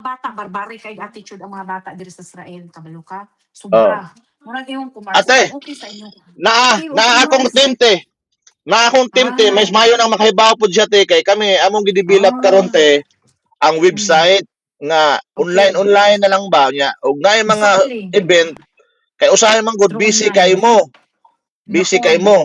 bata barbaric kay attitude ang mga bata diri sa Israel, kabalo ka? Oh. Sobra. Murag imong kumars kung Ate, okay sa inyo. naa Okay, okay naa akong mars. team te. Na akong team te, Ah, mas mayo nang makahibaw pod siya te kay kami among gidevelop karon ah, te ang hmm, website nga online okay. online na lang ba niya. Ug naay mga Exactly. event kay usahay man good Through busy kay online. mo. Busy kay Noon. mo.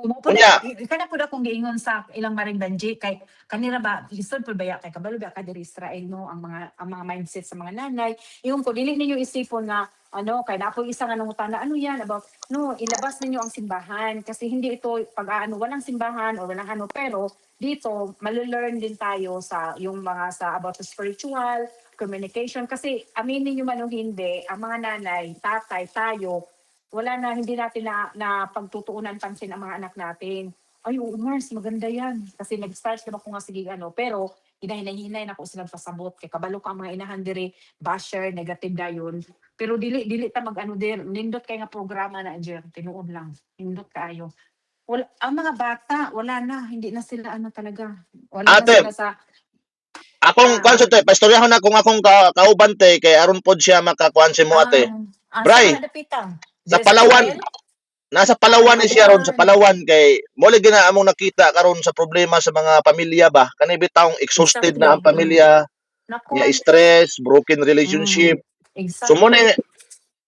Mo pud Unya, kana pud akong giingon sa ilang maringdanji kay kanira ba lisod pud baya kay kabalo ba ka diri Israel no ang mga mindset sa mga nanay. Ingon ko dili ninyo isipon nga ano kay napo isa nga nangutana ano yan about no ilabas ninyo ang simbahan kasi hindi ito pag-aano walang simbahan or walang ano pero dito malo-learn din tayo sa yung mga sa about the spiritual communication kasi aminin niyo man o hindi ang mga nanay, tatay, tayo wala na hindi natin na pagtutuunan pansin ang mga anak natin. Ay, oo, Mars, maganda yan. Kasi nag-start naman ko nga sige ano, pero hinahinay na ko silang pasabot. Kay kabalo ka ang mga inahan diri, basher, negative dayon. Pero dili ta mag-ano dir, nindot kay nga programa na dyan, tinuod lang. Nindot kaayo. Wala, ang mga bata, wala na, hindi na sila ano talaga. Wala na ate, sila sa, akong ah, kwan sa te, paistoryahan na kung akong kauban te kay aron pod siya makakuan si mo ate. ah, sa Bray, mga dapitang. sa Diri sa Palawan, Israel? nasa Palawan ni siya ron sa Palawan. Palawan kay mole gina among nakita karon sa problema sa mga pamilya ba kani bitawng exhausted na ang Exactly. Mm. pamilya niya Nako, stress broken mm, relationship so exactly.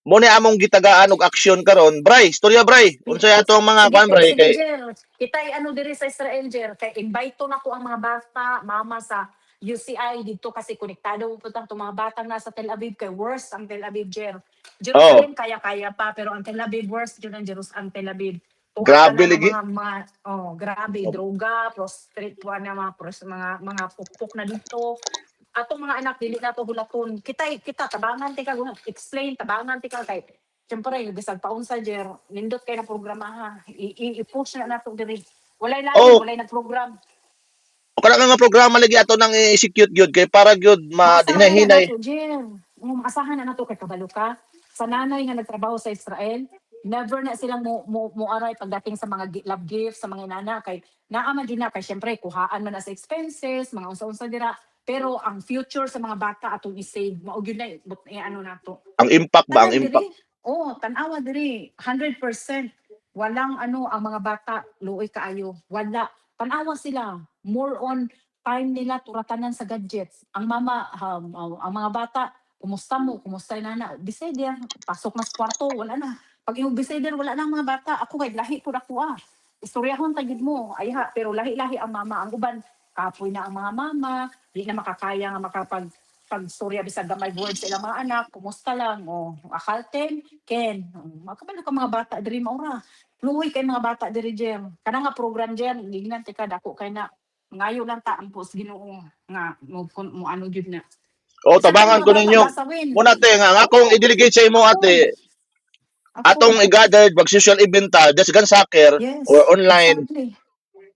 mo ni among gitagaan og aksyon karon bray storya bray unsay ato ang mga Sige, kwan bray sige, kay Jer. Kita'y ano diri sa Israel, Jer. Kay invite na ko ang mga bata, mama sa UCI dito kasi konektado mo putang itong mga batang nasa Tel Aviv kay worst ang Tel Aviv, Jer. oh Jerusalem kaya-kaya pa pero ang Tel Aviv worst yun ang Tel Aviv. Tuwa grabe tanan ng ligi mga grabe droga, prostrate tuwa na mga pukpok na dito. Atong mga anak dili na to hulaton. Kita tabangan ti ka explain tabangan ti ka kay siyempre, bisag paunsa jer, nindot kay na programa ha. I-push na nato diri. Walay lain, oh walay nag-program. kana nga programa lagi ato nang i-execute gyud kay para gyud Maasahan na madinahinay nato, jer. Maasahan na nato kay kabalo ka. Sa nanay nga nagtrabaho sa Israel, never na silang mo aray pagdating sa mga love gifts sa mga inana kay naaman din na kay syempre kuhaan man na sa expenses, mga unsa-unsa dira. Pero ang future sa mga bata atong i-save, mao gyud na ano nato. ang impact ba ang Tanan impact diri. Oo, tan-awa diri 100%. Walang ano ang mga bata luoy kaayo. Wala. Tan-awa sila. More on time nila turatanan sa gadgets. Ang mama ang mga bata kumusta mo? Kumusta yung nana? Bisay diyan. Pasok na sa kwarto, wala na. Pag yung bisay diyan, wala na ang mga bata. Ako kay lahi pud ako ah. Istoryahon tagid mo. Ay ha, pero lahi-lahi ang mama. Ang uban kapoy na ang mga mama, di na makakaya nga makapag pagstorya bisag gamay words sa ilang mga anak, kumusta lang, akalten, ken, makabalo ka mga bata diri maura. Luoy kay mga bata diri Jem. Kana nga program Jem, gingnan tika dako kay na ngayo lang ta ang pos Ginoo nga mo ano gyud na. o Sa tanang tabangan mga ko bata ninyo gasawin. muna te nga akong Oo, i-delegate sa imo ako, ate atong ako. i-gather mag social event ta just gan soccer or Yes, online exactly.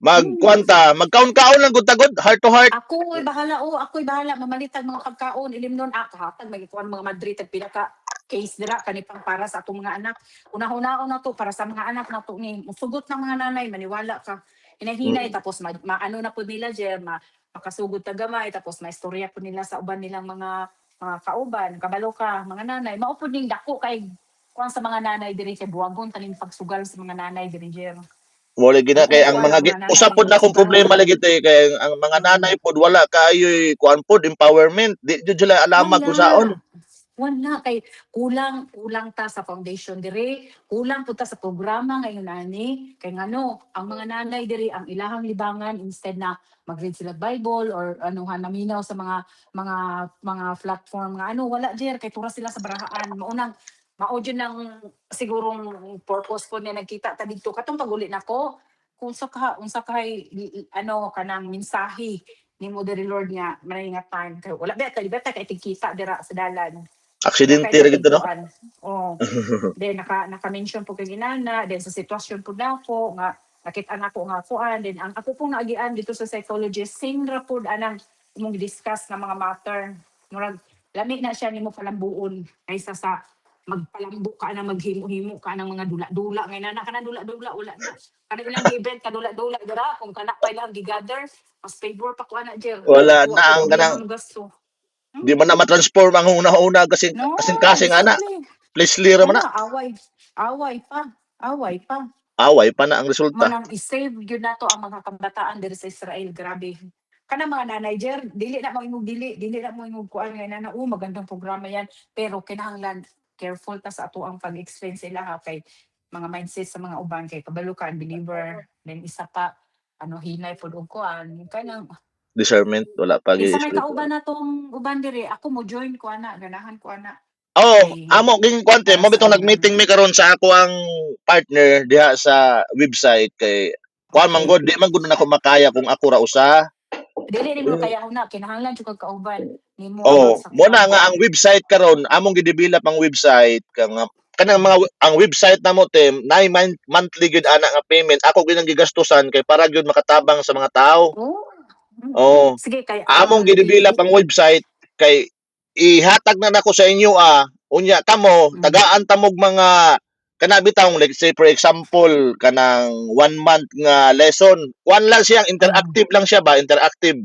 Mm. magkwanta magkaon-kaon lang gud tagod heart to heart Ako'y bahala, ako'y bahala mamalitag mga pagkaon ilimnon kahatag magikuan mga Madrid at pinaka case dira kani pang para sa atong mga anak. Unahuna na to para sa mga anak nato ni musugot ng mga nanay maniwala ka. Hinahinay mm. tapos maano na pud nila jer makasugod ta gamay tapos maistorya pud nila sa uban nilang mga kauban, kabalo ka, mga nanay. Mao pud ning dako kay kuan sa mga nanay diri kay buwagon taning pagsugal sa mga nanay diri jer. Mole gina kay Buong ang kuan mga ang mga usap nanay pod na akong sugalon. problema lagi tay kay ang mga nanay Mm. pod wala kaayoy kuan pod empowerment di jud sila alamag kung saon Wala. Wala kay kulang kulang ta sa foundation diri, kulang pud ta sa programa ngayon ani kay ngano ang mga nanay diri ang ilahang libangan instead na mag-read sila Bible or ano naminaw sa mga platform nga ano wala jer kay tura sila sa barahaan maunang mao jud nang sigurong purpose po niya nagkita ta didto katong paguli nako kung unsa kay ano kanang mensahe nimo diri Lord nga maningatan kay wala beta kay tigkita dira sa dalan wala kay aksidente ra gid no natigkuan oh then naka-mention po kay ginana then sa sitwasyon po nako nga nakita nako nga kuan then ang ako pong naagian dito sa psychologist same ra pud anang imong discuss nga mga matter murag lami na siya nimo palambuon kaysa sa magpalambo ka na maghimo-himo ka ng mga dula-dula ngay na kana dula-dula wala na kada ilang gi-event ka dula-dula dira kung kana pa ilang gi-gather mas favor pa ko ana jer wala wa na ko ang problema kanang mo gasto Di man na ma-transform ang una-una kasing No, kasing ana. exactly. Please clear man na. Ana, away pa, away pa. Away pa na ang resulta. Manang i-save gyud nato ang mga kabataan diri sa Israel, grabe. Kanang mga nanay jer, dili na mo imong dili na mo imong kuan nga na magandang programa yan, pero kinahanglan careful ta sa ato ang pag-explain sa ila ha kay mga mindset sa mga uban kay kabalo ka unbeliever, then isa pa ano hinay pud og kuan kanang Discernment wala pa gyud kinsa may espiritu. kauban natong uban diri ako mo join ko ana ganahan ko ana Oh, kay amo ging kwante para mo sa bitong among anak. nag-meeting mi karon sa ako ang partner diha sa website kay kuan man Okay. gud di man gud na ako makaya kung ako ra usa. Dili nimo kaya una kinahanglan jud kag kauban nimo Oh, sa mo na kuan. nga ang website karon among gidevelop ang website kanang mga ang website namo tem nay monthly gud ana nga payment ako gyud ang gigastusan kay para gyud makatabang sa mga tao. Oh, Oh, sige kay among gidevelop ang website kay ihatag na nako sa inyo unya kamo mm, tagaan tamog mga kana bitawng like say for example kanang 1 month nga lesson kuan lang siya oh, interactive lang siya ba interactive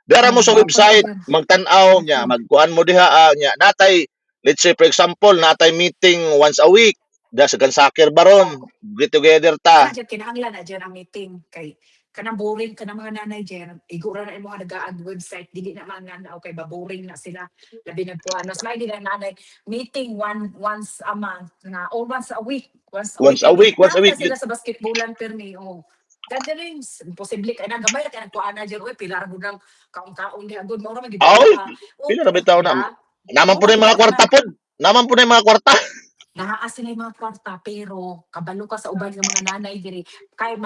dara mo sa mao pa website gyud. magtan-aw nya Okay. magkuan mo diha nya natay let's say for example natay meeting once a week da sa soccer baron get together ta. Ana jud kinahanglan na dyan ang meeting kay kanang boring kanang mga nanay dyan igura na imo nagaag website dili na mga na okay ba boring na sila labi nagkuan mas may nila nanay meeting once a month na or once a week permi Once a nata week sila sa basketballan permi oh gatherings imposible kay nagamay kay nagkuan na dyan oy pilar gud ng kaon-kaon diha gud mao ra man gid aoy ha pila okay na bitaw di na ba naman po mura na yung gid mga kana kwarta pod naman po na yung mga kwarta. naa sila yung mga kwarta pero kabalo ka sa uban ng mga nanay diri kay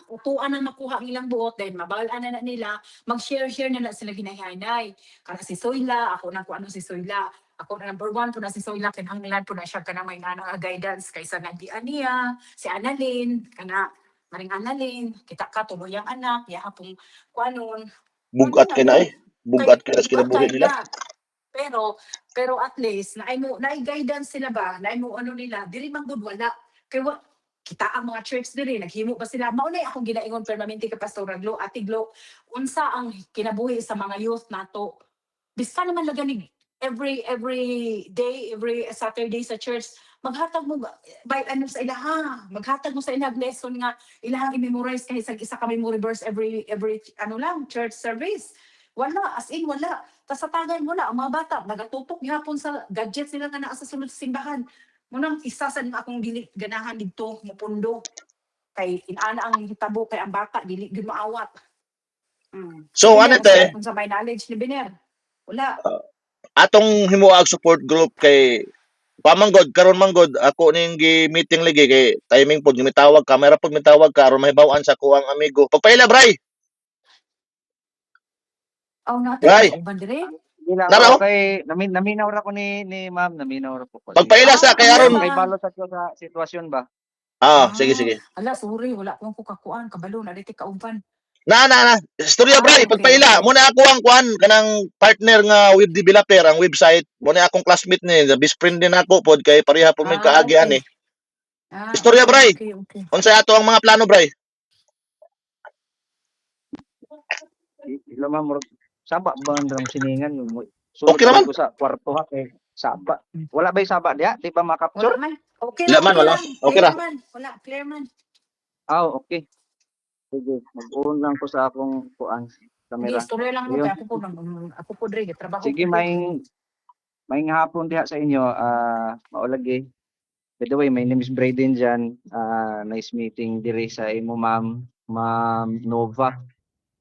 utuan ang makuha ang ilang buot then mabalaan na nila mag-share na sila ginahanay kana si Soyla ako na ko ano si Soyla ako na number one po na si Soyla kinahanglan po na siya kana may nga guidance kaysa nga di aniya si Annalyn kana maring Annalyn kita ka tuloy ang anak ya hapong kuanon kuan Bugat na kay na mo kay bugat kay na sa bugat kinabuhi kay nila. na pero at least naay guidance sila ba, naay mo ano nila, diri man gud wala. Kay kita ang mga church diri naghimo pa sila. Mao na akong ginaingon permanente ka Pastor Glo, Ate Glo, unsa ang kinabuhi sa mga youth nato. Bisa naman laganig every day, every Saturday sa church, maghatag mo by ano sa ilaha, maghatag mo sa ilang lesson nga ilahang i-memorize kay isa ka memory verse every ano lang church service. Wala, as in wala. Tas sa tagay wala, ang mga bata nagatutok gihapon sa gadget sila nga naa sa sulod sa simbahan. Munang isa sa akong dili ganahan didto mopundo kay inana ang hitabo kay ang bata dili gyud maawat. Si So ano Biner te, kung sa may knowledge ni Biner. Wala. atong himuag support group kay pamanggod karon manggod ako ning gi-meeting lagi kay timing pod mitawag ka, mayra pod mitawag ka aron mahibaw-an sa ko ang amigo. Pagpaila bray. Aw natay Bray, mga kauban dire. Hindi lang nara oh. okay, naminaw ra ko ni ma'am, naminaw ra po ko sige. Pagpaila sa kay Hala aron. ba? Makibalo sa ko sa sitwasyon ba? Sige Ah, sige. hala sorry wala ko kakuan kabalo na dito kauban. Na. Istorya bray, Okay, pagpaila. okay. Muna ako ang kuan kanang partner nga web developer ang website. Muna akong classmate ni, best friend din ako pod kay pareha po may kaagian Okay. eh. Istorya Okay, bray. okay, okay. Unsay ato ang mga plano bray? Ila ma'am murag saba ba ang siningan yung sulod Okay gyud naman. ko sa kwarto ha kay saba. Wala ba'y saba diha? Di ba Wala ma-capture? man. Okay Wala lang, man okay wala. lang. Okay Clear ra. man. Wala, clear man. Okay. Sige, mag-on lang ko sa akong kuan Sige, kamera. istorya lang mo Ayun. kay ako po dre, trabaho Sige, po dre. may hapon diha sa inyo. Maulagi. By the way, my name is Brayden dyan. Nice meeting diri sa imo Ma'am Nova.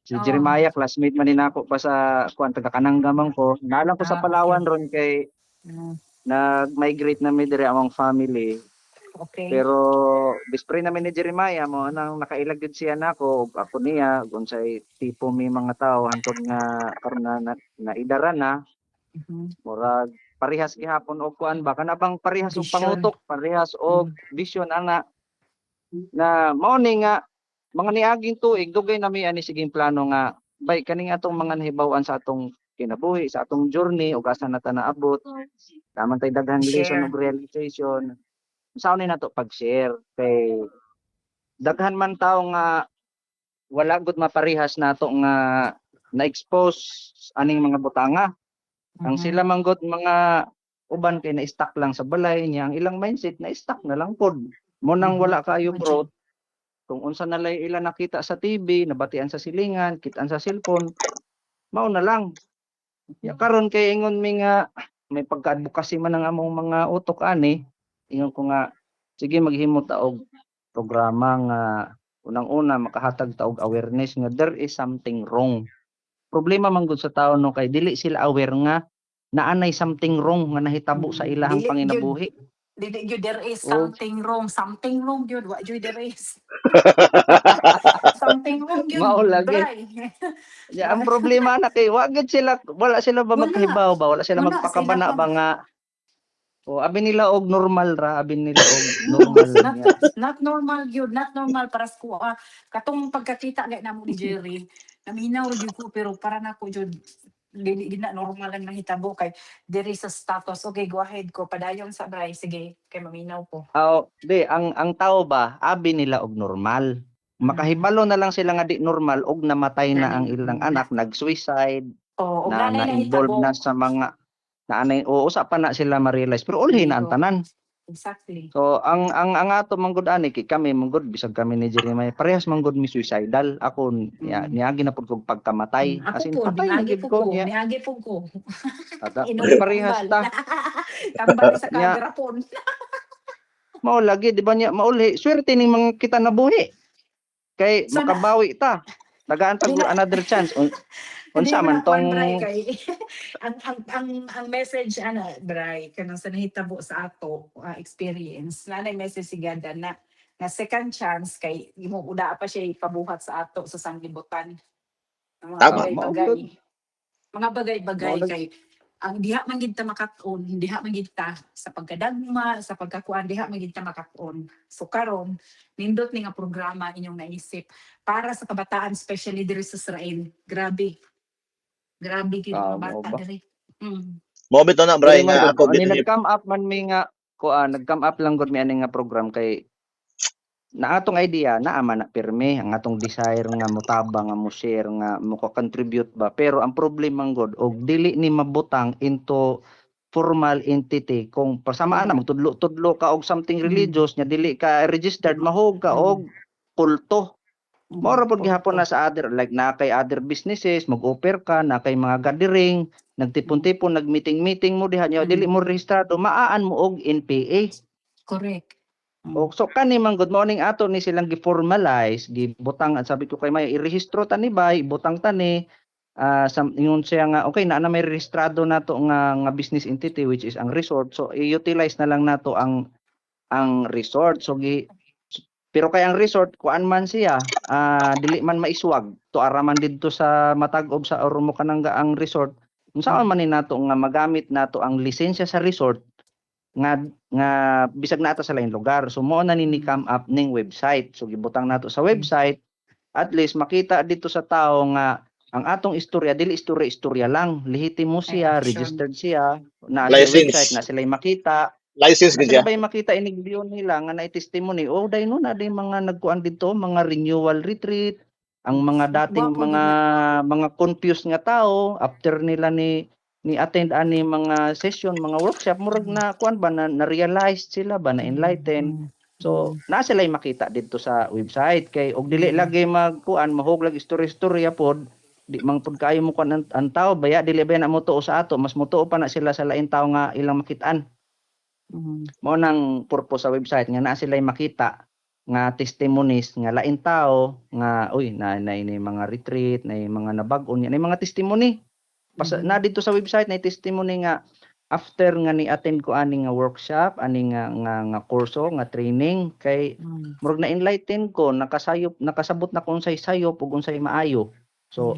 Si Oh. Jeremiah, classmate man din ako pa sa kuan taga Kananggamang ko. Naalam ko sa Okay. Palawan ron kay Mm, nag-migrate na mi diri among family. okay. Pero bispre namin ni Jeremiah mo nang nakailag gid siya nako ug ako niya ug unsay tipo mi mga tao hantod nga karon na idara na Mhm. murag parehas gihapon og kuan ba kana bang parehas og Vision. pangutok, parehas og Mm. vision ana na mao ni nga mga niaging tuig dugay nami ani siging plano nga bay kaning atong mga nahibaw-an sa atong kinabuhi sa atong journey ug asa na ta naabot taman tay daghang lesson Share. ug realization sa ni nato pag-share kay daghan man tawo nga wala gud maparehas nato nga na-expose aning mga butanga Ang sila manggod mga uban kay na-stuck lang sa balay niya, ang ilang mindset na-stuck na lang pod. Mo nang wala kayo growth, kung unsa na lay ila nakita sa TV, nabatian sa silingan, kitaan sa cellphone, mao na lang. Ya karon kay ingon mi nga may pagka-advocacy man ang among mga utok ani, ingon ko nga sige maghimo ta og programa nga unang-una makahatag ta og awareness nga there is something wrong. Problema man gud sa tao no kay dili sila aware nga naanay something wrong nga nahitabo sa ilahang Dili gyud panginabuhi. dili gyud there is O something wrong gyud wa gyud there is. Something wrong gyud, mao lagi. bray. Ya, ang problema na kay wala sila ba Wala. magkahibaw ba, wala sila Wala sa magpakabana ilahang ba nga o abi nila og normal ra, abi nila og normal nga. not normal gyud, not normal para sa kuha. Katong pagkakita gay namo ni Jerry, naminaw gyud ko pero para nako gyud dili gina normal lang nahitabo kay there is a status. Okay, go ahead ko padayon sa bray, sige kay maminaw ko. Di ang tao ba abi nila og normal. Makahibalo na lang sila nga di normal og namatay na ang ilang anak, nag-suicide, Oh, og na nanay na-involve nahitabo. na sa mga naanay o usa pa na sila ma-realize pero ulhi na ang tanan. Exactly. So ang ato manggod ani kay kami manggod bisag kami ni Jeremiah parehas manggod mi suicidal ako niagi na pud kog pagkamatay Ako as in po, patay na niagi gid po ko ko, niya niagi po ko. ada Inulit parehas kambal. ta Kambal sa nya kagarapon. mao lagi di ba niya mauli swerte ning mga kita nabuhi kay So na, makabawi ta tagaan tag di na, another chance hindi unsa mo man na kuan bray tong kay ang message ana bray kanang sa nahitabo sa ato experience nanay message si Ganda na nga second chance kay imo uda pa siya ipabuhat sa ato sa sanglibutan. Ang mga Tama. mao bagay-bagay. gyud Mga mao bagay-bagay lag kay ang diha man gid ta makaton, diha man gid ta sa pagkadagma, sa pagkakuan diha man gid ta makaton. So karon nindot ni nga programa inyong naisip para sa kabataan especially diri sa Israel. Grabe. Grabe gid mga mao bata ba diri. Mm. Mo bitaw na dili bray man nga gud ako ani bitaw nag-come up man mi nga nag-come up lang gud mi ani nga program kay na atong idea naa man na pirmi ang atong desire nga motabang nga mo share nga mo contribute ba pero ang problema god og dili ni mabutang into formal entity kung pasamaan na magtudlo-tudlo ka og something religious nya dili ka registered mahog ka og kulto mao ra pud gihapon na sa other like na kay other businesses mag-offer ka na kay mga gathering nagtipon-tipon nagmeeting-meeting mo diha nya dili mo rehistrado maaan mo og NPA. Correct. O so kani man good morning ato ni silang gi-formalize, gibutang at sabi ko kay may irehistro ta ni bay, ibutang ta ni ingon siya nga okay na may rehistrado nato nga business entity which is ang resort. So i-utilize na lang nato ang resort. So pero kay ang resort kuan man siya dili man maiswag to araman didto sa matag-ob sa Oromo Kananga ang resort. Unsaon man ni nato nga magamit nato ang lisensya sa resort nga bisag na ata sa lain lugar. So mo na ni come up ning website. So gibutang nato sa website at least makita dito sa tao nga ang atong istorya dili istorya lang, lehitimo siya, registered siya, na sa website na license. sila makita. License Na gid sila siya. ba makita inig view nila nga na testimony oh dai no na day mga nagkuan dito, mga renewal retreat, ang mga dating Gwapo gid na. mga confused nga tao after nila ni attend ani mga session, mga workshop murag na kuan ba na realize sila ba na enlighten. So na sila makita dito sa website kay og dili lagi magkuan mahog lagi istorya pod di man pud kayo mo kuan ang tao baya dili ba na mo tuo sa ato mas motuo pa na sila sa lain tao nga ilang makitaan. Mao nang purpose sa website nga naa sila makita nga testimonies nga lain tao nga uy na ini mga retreat na mga nabag-on na mga testimony na dito sa website na testimony nga after nga ni attend ko ani nga workshop ani nga kurso nga training kay murag na enlighten ko nakasabot na kung unsay sayop ug unsay maayo. So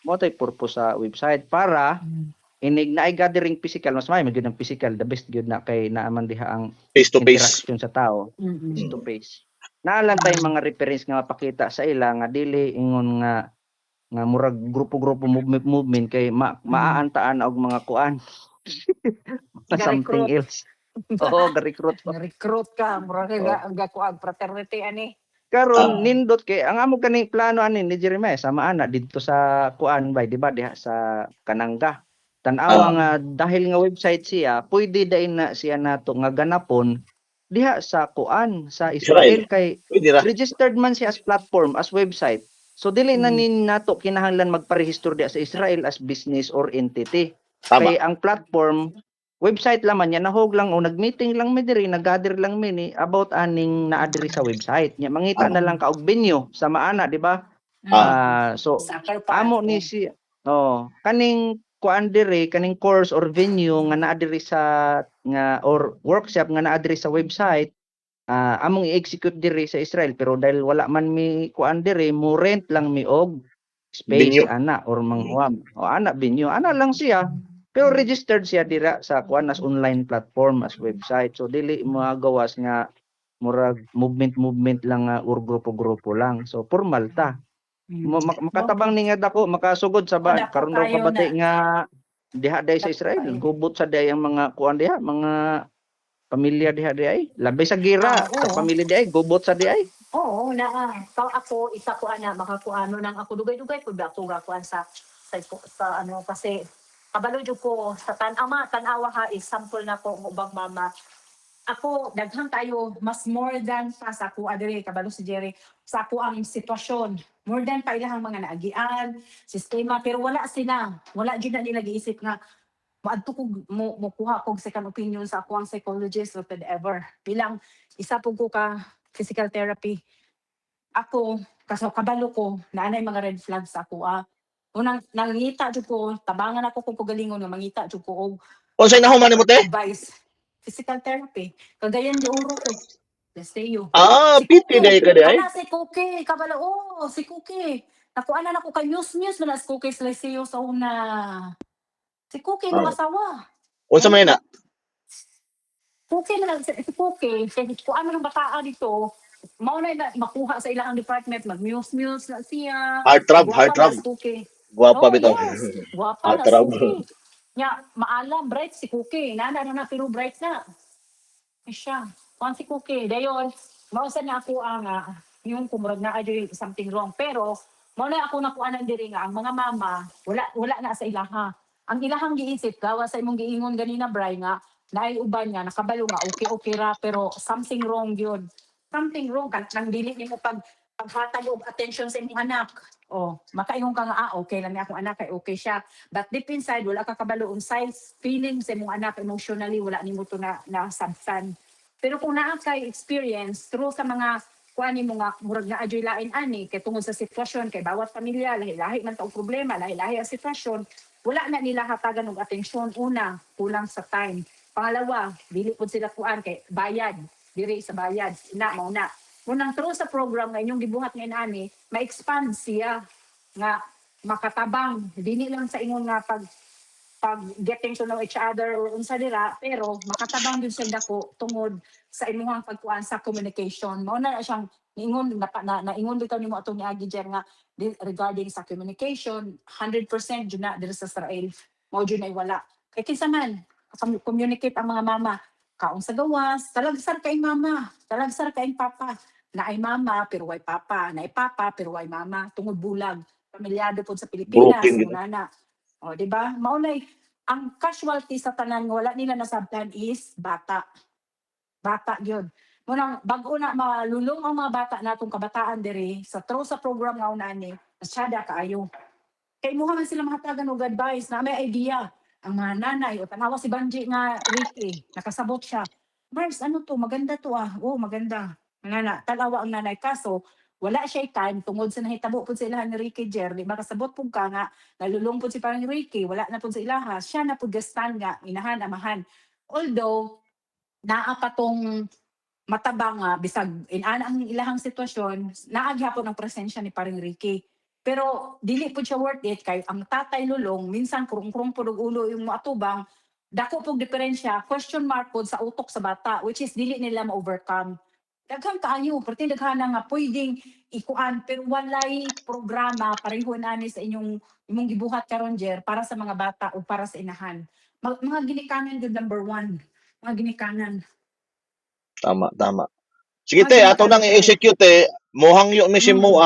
mo tay purpose sa website para inig na ay gathering physical mas may gyud ang physical the best gyud na kay naaman diha ang Face to face. interaction sa tao face to face. Naalang tay mga reference nga mapakita sa ila nga dili ingon nga murag grupo-grupo movement kay maaantaan og mga kuan something else. Oo, ga-recruit. Recruit ka, mura Oh. ka gakuan fraternity ani. Karon nindot kay ang amo kani plano ani ni Jeremiah sama ana didto sa kuan bay di ba diha sa Kananga. Tanawa nga dahil nga website siya, pwede dai na siya nato nga ganapon diha sa kuan sa Israel Israel. kay Pwede ra. registered man siya as platform, as website. So dili na Mm. nin nato kinahanglan magparehistro diha sa Israel as business or entity. Tama. Kay ang platform website laman niya nahog lang o nagmeeting lang mi diri, naggather lang mi ni about aning naa diri sa website. Nya mangita na lang ka og venue sa maana, di ba? So Sa akal pa amo ni si kaning kuan diri kaning course or venue nga naa diri sa nga or workshop nga naa diri sa website among i-execute diri sa Israel pero dahil wala man mi kuan diri mo rent lang mi og space Venue. ana or manghuam o ana venue ana lang siya pero registered siya dira sa kuan as online platform as website so dili magawas nga murag movement lang nga or grupo-grupo lang so formal ta makatabang ni nga dako makasugod sa ba Dako karon daw kayo kabati na. nga diha day sa Dako Israel kayo. gubot sa day ang mga kuan diha mga pamilya diha di ay labay sa gira sa Oo. pamilya di ay gubot sa di ay Oo, Kao ako, isa ko ana, makakuano nang ako, dugay-dugay ko ba ako gakuan sa ano, kasi, kabalo jud ko, sa tanawa ha, example na ko, ubang mama, ako, daghang tayo, mas more than pa sa ako, adere, kabalo si Jerry, sa ako ang sitwasyon, more than pa ilahang mga naagian, sistema, pero wala jud na nila giisip nga, maadto ko mo kuha kog second opinion sa ako ang psychologist or whatever. Bilang isa po ko ka physical therapy. Ako, kabalo ko, naanay mga red flags sa ako. Unang nangita jud ko, tabangan ako kung kugalingon nga mangita jud ko og Unsay nahuman nimo te? advice. Physical therapy. Kagayan di uro ko. Let's say you. Si PT day ka di ay. Kana si Cookie, kabalo, si Cookie. Nakuha na ako kay news na si Cookie sila siyo sa una. Si Cookie mo asawa. Unsa may na? Cookie na si Cookie, kung ano ng bataan dito, mao na makuha sa ilang department, mag-muse na siya. Heartthrob, Guwapa ba heartthrob. si Cookie? Guwapa bitaw. Yes. Guwapa na si Heartthrob. Cookie. Nya, maalam, bright si Cookie. Nana na pero bright na. Siya. Kung si Cookie, dayon, mausa na ako ang yung kumurag na ay something wrong. Pero, mao na ako nakuanan diri nga ang mga mama, wala na sa ilaha. Ang ilahang giisip, gawa sa imong giingon ganina, Bray, nga, naay uban nga, nakabalo nga, okay ra, pero something wrong yun. Something wrong, nang dili nimo paghatag og attention sa imong anak. Makaingon ka nga, okay lang ni akong anak, kay okay siya. But deep inside, wala ka kabalo unsay feeling sa imong anak emotionally, wala nimo to na sabsan. Pero kung naa kay experience through sa mga kuan nimo nga murag na adyoy lain ani kay tungod sa sitwasyon kay bawat pamilya lahi-lahi man taong problema, lahi-lahi ang sitwasyon, wala na nila hatagan og atensyon. Una, kulang sa time. Pangalawa, dili pud sila kuan kay bayad, diri sa bayad. Mao na. Munang through sa program nga inyong gibuhat nga ani, ma-expand siya nga makatabang dili lang sa ingon nga pag getting to know each other or unsa dira, pero makatabang din siya dako tungod sa imong pagkuan sa communication. Mao na siyang niingon naingon bitaw nimo atong niagi Jer nga regarding sa communication 100% jud na diri sa Israel. Mao jud na wala. Kay kinsa man communicate ang mga mama kaon sa gawas, talagsar kay mama, talagsar kay papa. Naay mama pero way papa, naay papa pero way mama tungod bulag. Pamilyado pod sa Pilipinas, Broken gid. nana. Di ba? Maunay, ang casualty sa tanan nga wala nila nasabtan is bata. Bata yun. Munang bago na malulong ang mga bata natong kabataan diri sa through sa program nga unani, masyada kaayo. Kay mo man sila mahatagan og advice na may idea. Ang mga nanay o tanawa si Banji nga Ricky, nakasabot siya. Mars, ano to? Maganda to maganda. Nga tanawa ang nanay kaso wala siya time tungod sa nahitabo pud sa ilaha ni Ricky Jer, di makasabot pud ka nga nalulong pud si parang Ricky, wala na pud sa ilaha, siya na pud gastan nga inahan amahan. Although naa pa tong matabang nga bisag inana ang ilahang sitwasyon, naa gyapon ang presensya ni parang Ricky. Pero dili pud siya worth it kay ang tatay lulong minsan kurong-kurong pud og ulo yung moatubang, dako pug diferensya, question mark pud sa utok sa bata which is dili nila ma-overcome. Daghang kaayo, perti daghana nga pwedeng ikuan pero walay programa pareho nani sa imong gibuhat karon Jer para sa mga bata o para sa inahan. Mga ginikanan jud number 1. Mga ginikanan. Tama, tama. Sige Mga te, ato nang ginikanan. i-execute te. Mohangyo mi si mo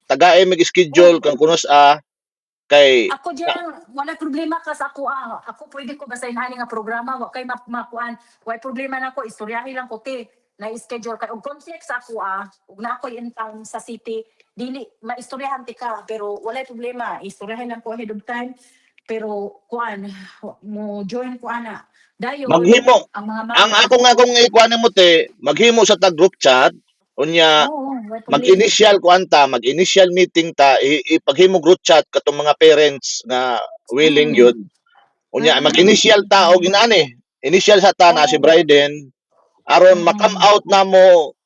tagaay mig schedule kang kunos Kay Ako diyan, wala problema ka sa ako. Ako pwede ko basahin ani nga programa, wa kay makuan. Wala problema nako, istoryahin lang ko ti na schedule kay og conflict sa ako ug na ako in town sa city, dili maistoryahan ti ka pero wala problema, istoryahin lang ko ahead of time. Pero kuan mo join ko ana. Dayon maghimo ang mga ang mama, akong ikuan mo te, maghimo sa tag group chat unya oo, wala problema. mag-initial kuan ta, mag-initial meeting ta, ipaghimo group chat katong mga parents nga willing Mm. yun. Unya Mm. mag-initial ta og inani. Initial sa ta na si Oo. Bryden aron ma-come Mm. out namo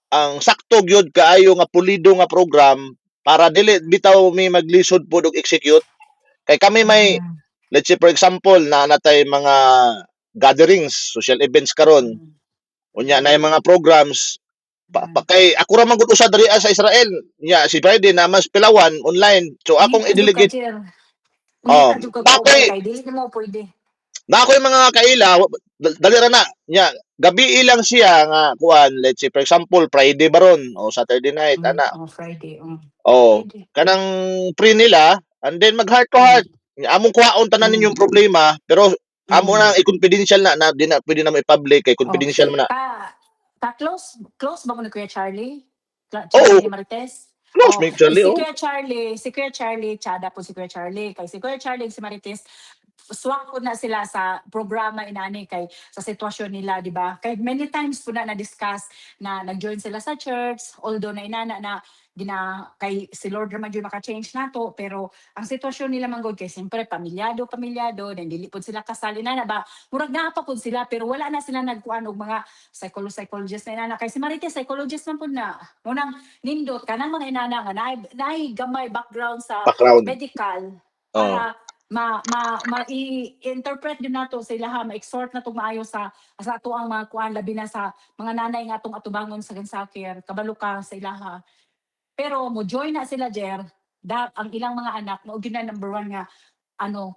ang sakto gyud kaayo nga pulido nga program para dili bitaw mi maglisod pod og execute. Kay kami may, Mm. let's say for example na natay mga gatherings, social events karon. Mm. Unya Mm. na mga programs Mm. kay ako ra man gud usa diri sa Israel. Nya si Biden na mas pilawan online. So akong Ngita jud ka, i-delegate Jer. Ngita jud ka na kauban ako'y kay dili nimo pwede. na ako'y mga kaila dali ra na. Nya gabi lang siya nga kuan, let's say for example Friday baron o Saturday night ana. Oh, Friday. Oh, Pwede. kanang free nila and then mag heart to Mm. heart. Among kuhaon tanan Mm. ninyong problema pero amo Mm. nang i-confidential na di na pwede na i-public kay Oh. confidential man na. Close ba mo ni Kuya Charlie? Oo, Charlie ni Marites? close Oh, me actually. Oh. Si Kuya Charlie, tsada po si Kuya Charlie. Kay si Kuya Charlie, si Marites, swak po na sila sa programa inani kay sa sitwasyon nila, di ba? Kay many times po na na-discuss na nag-join sila sa church, although na inana na kay si Lord naman yun maka-change nato, pero ang sitwasyon nila manggod kay siyempre pamilyado, then dili po sila kasali na ba, murag naa pa po sila, pero wala na sila nagkuan og mga psychologist na inana. Kay si Marites, psychologist man po na, munang nindot ka ng mga inana nga naay gamay background sa Background. medical Oh. para i-interpret din nato sa ilaha, ma-exhort na maayo sa ato ang mga kuan labi na sa mga nanay nga atong atubangon sa gansakir kabalo ka sa ilaha. Pero mo join na sila Jer, ang ilang mga anak mao gyud na number one nga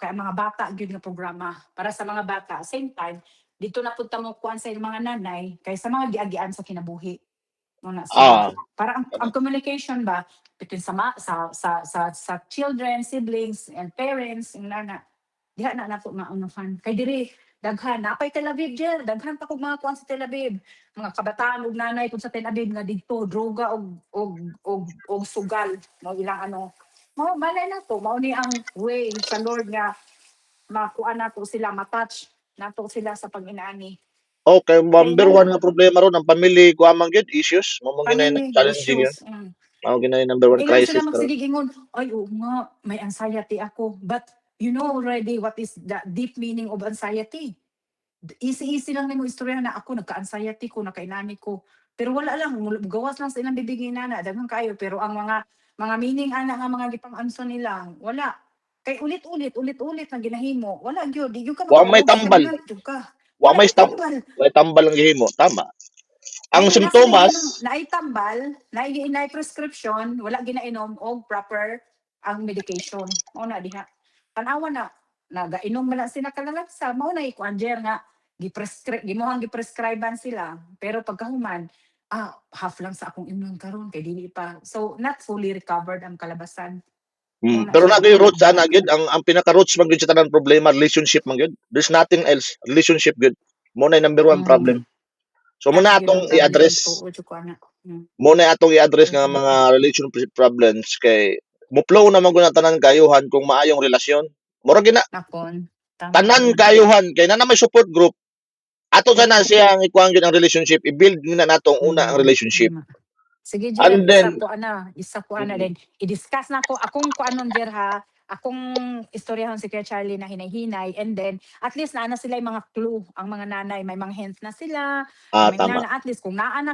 kay mga bata gyud nga programa para sa mga bata. Same time dito na punta mo kuan sa ilang mga nanay kay sa mga giagian sa kinabuhi. Muna sila. Ah, Para ang communication ba between sa children, siblings, and parents, yung nana, diha na nato maunuhan. Kay diri, daghan, napay Tel Aviv, Jer, daghan pa kung mga kuwan sa Tel Aviv. Mga kabataan ug nanay kung sa Tel Aviv nga dito, droga og sugal. Mo ilang Mao malay na to, mao ni ang way sa Lord nga makuha nato sila, matouch nato sila sa pag-inani. okay, Kay number one nga problema ron ang family ko amang gyud issues, mo mong ginay family challenging yun. issues. Mao ginay number one Ilan sila crisis karon. magsigig ingon, ay oo nga, may anxiety ako. But you know already what is the deep meaning of anxiety. Easy lang nimo istorya na ako nagka-anxiety ko, nakainani ko. Pero wala lang, gawas lang sa ilang bibigay na daghang kayo. Pero ang mga meaning ana nga mga gipang-anso nila, wala. Kay ulit-ulit na ginahimo. Wala gyud, di gyud ka Wa may makapabog, tambal, stagnant gyud ka. wa Wala may may tambal. ang gihimo, tama. Ang Dili na sila simptomas, naay tambal, naay prescription, wala ginainom og proper ang medication. Mao na diha. Tanawa na nagainom man na sila kalalagsa, mao na ikuan Jer nga gimohang giprescribean sila. Pero pagkahuman, half lang sa akong inom karon kay dili pa. So not fully recovered ang kalabasan. Mao na pero siya, nagyo mao na roots ang ana buhat. gyud ang pinaka roots man gyud sa tanang problema relationship man gyud. There's nothing else, relationship gyud. Mo na number one Mm. problem. So mo Kana na gyud atong ang problem to i-address, o ko ana. mo na atong i-address nga Mm. mga relationship problems kay mo flow na man gud ang tanan kayuhan kung maayong relasyon. Mura gina Nakon, tama tanan gyud. kayuhan kay na may support group. Ato sana siya ang ikuan gyud ang relationship, i-build na natong una ang relationship. Tama. Sige Jer, And then isa ko din. I-discuss na ko akong kuanon Jer ha. Akong istoryahon si Kuya Charlie na hinay-hinay and then at least na sila yung mga clue, ang mga nanay may mga hints na sila, ang mga tama. nana at least kung naana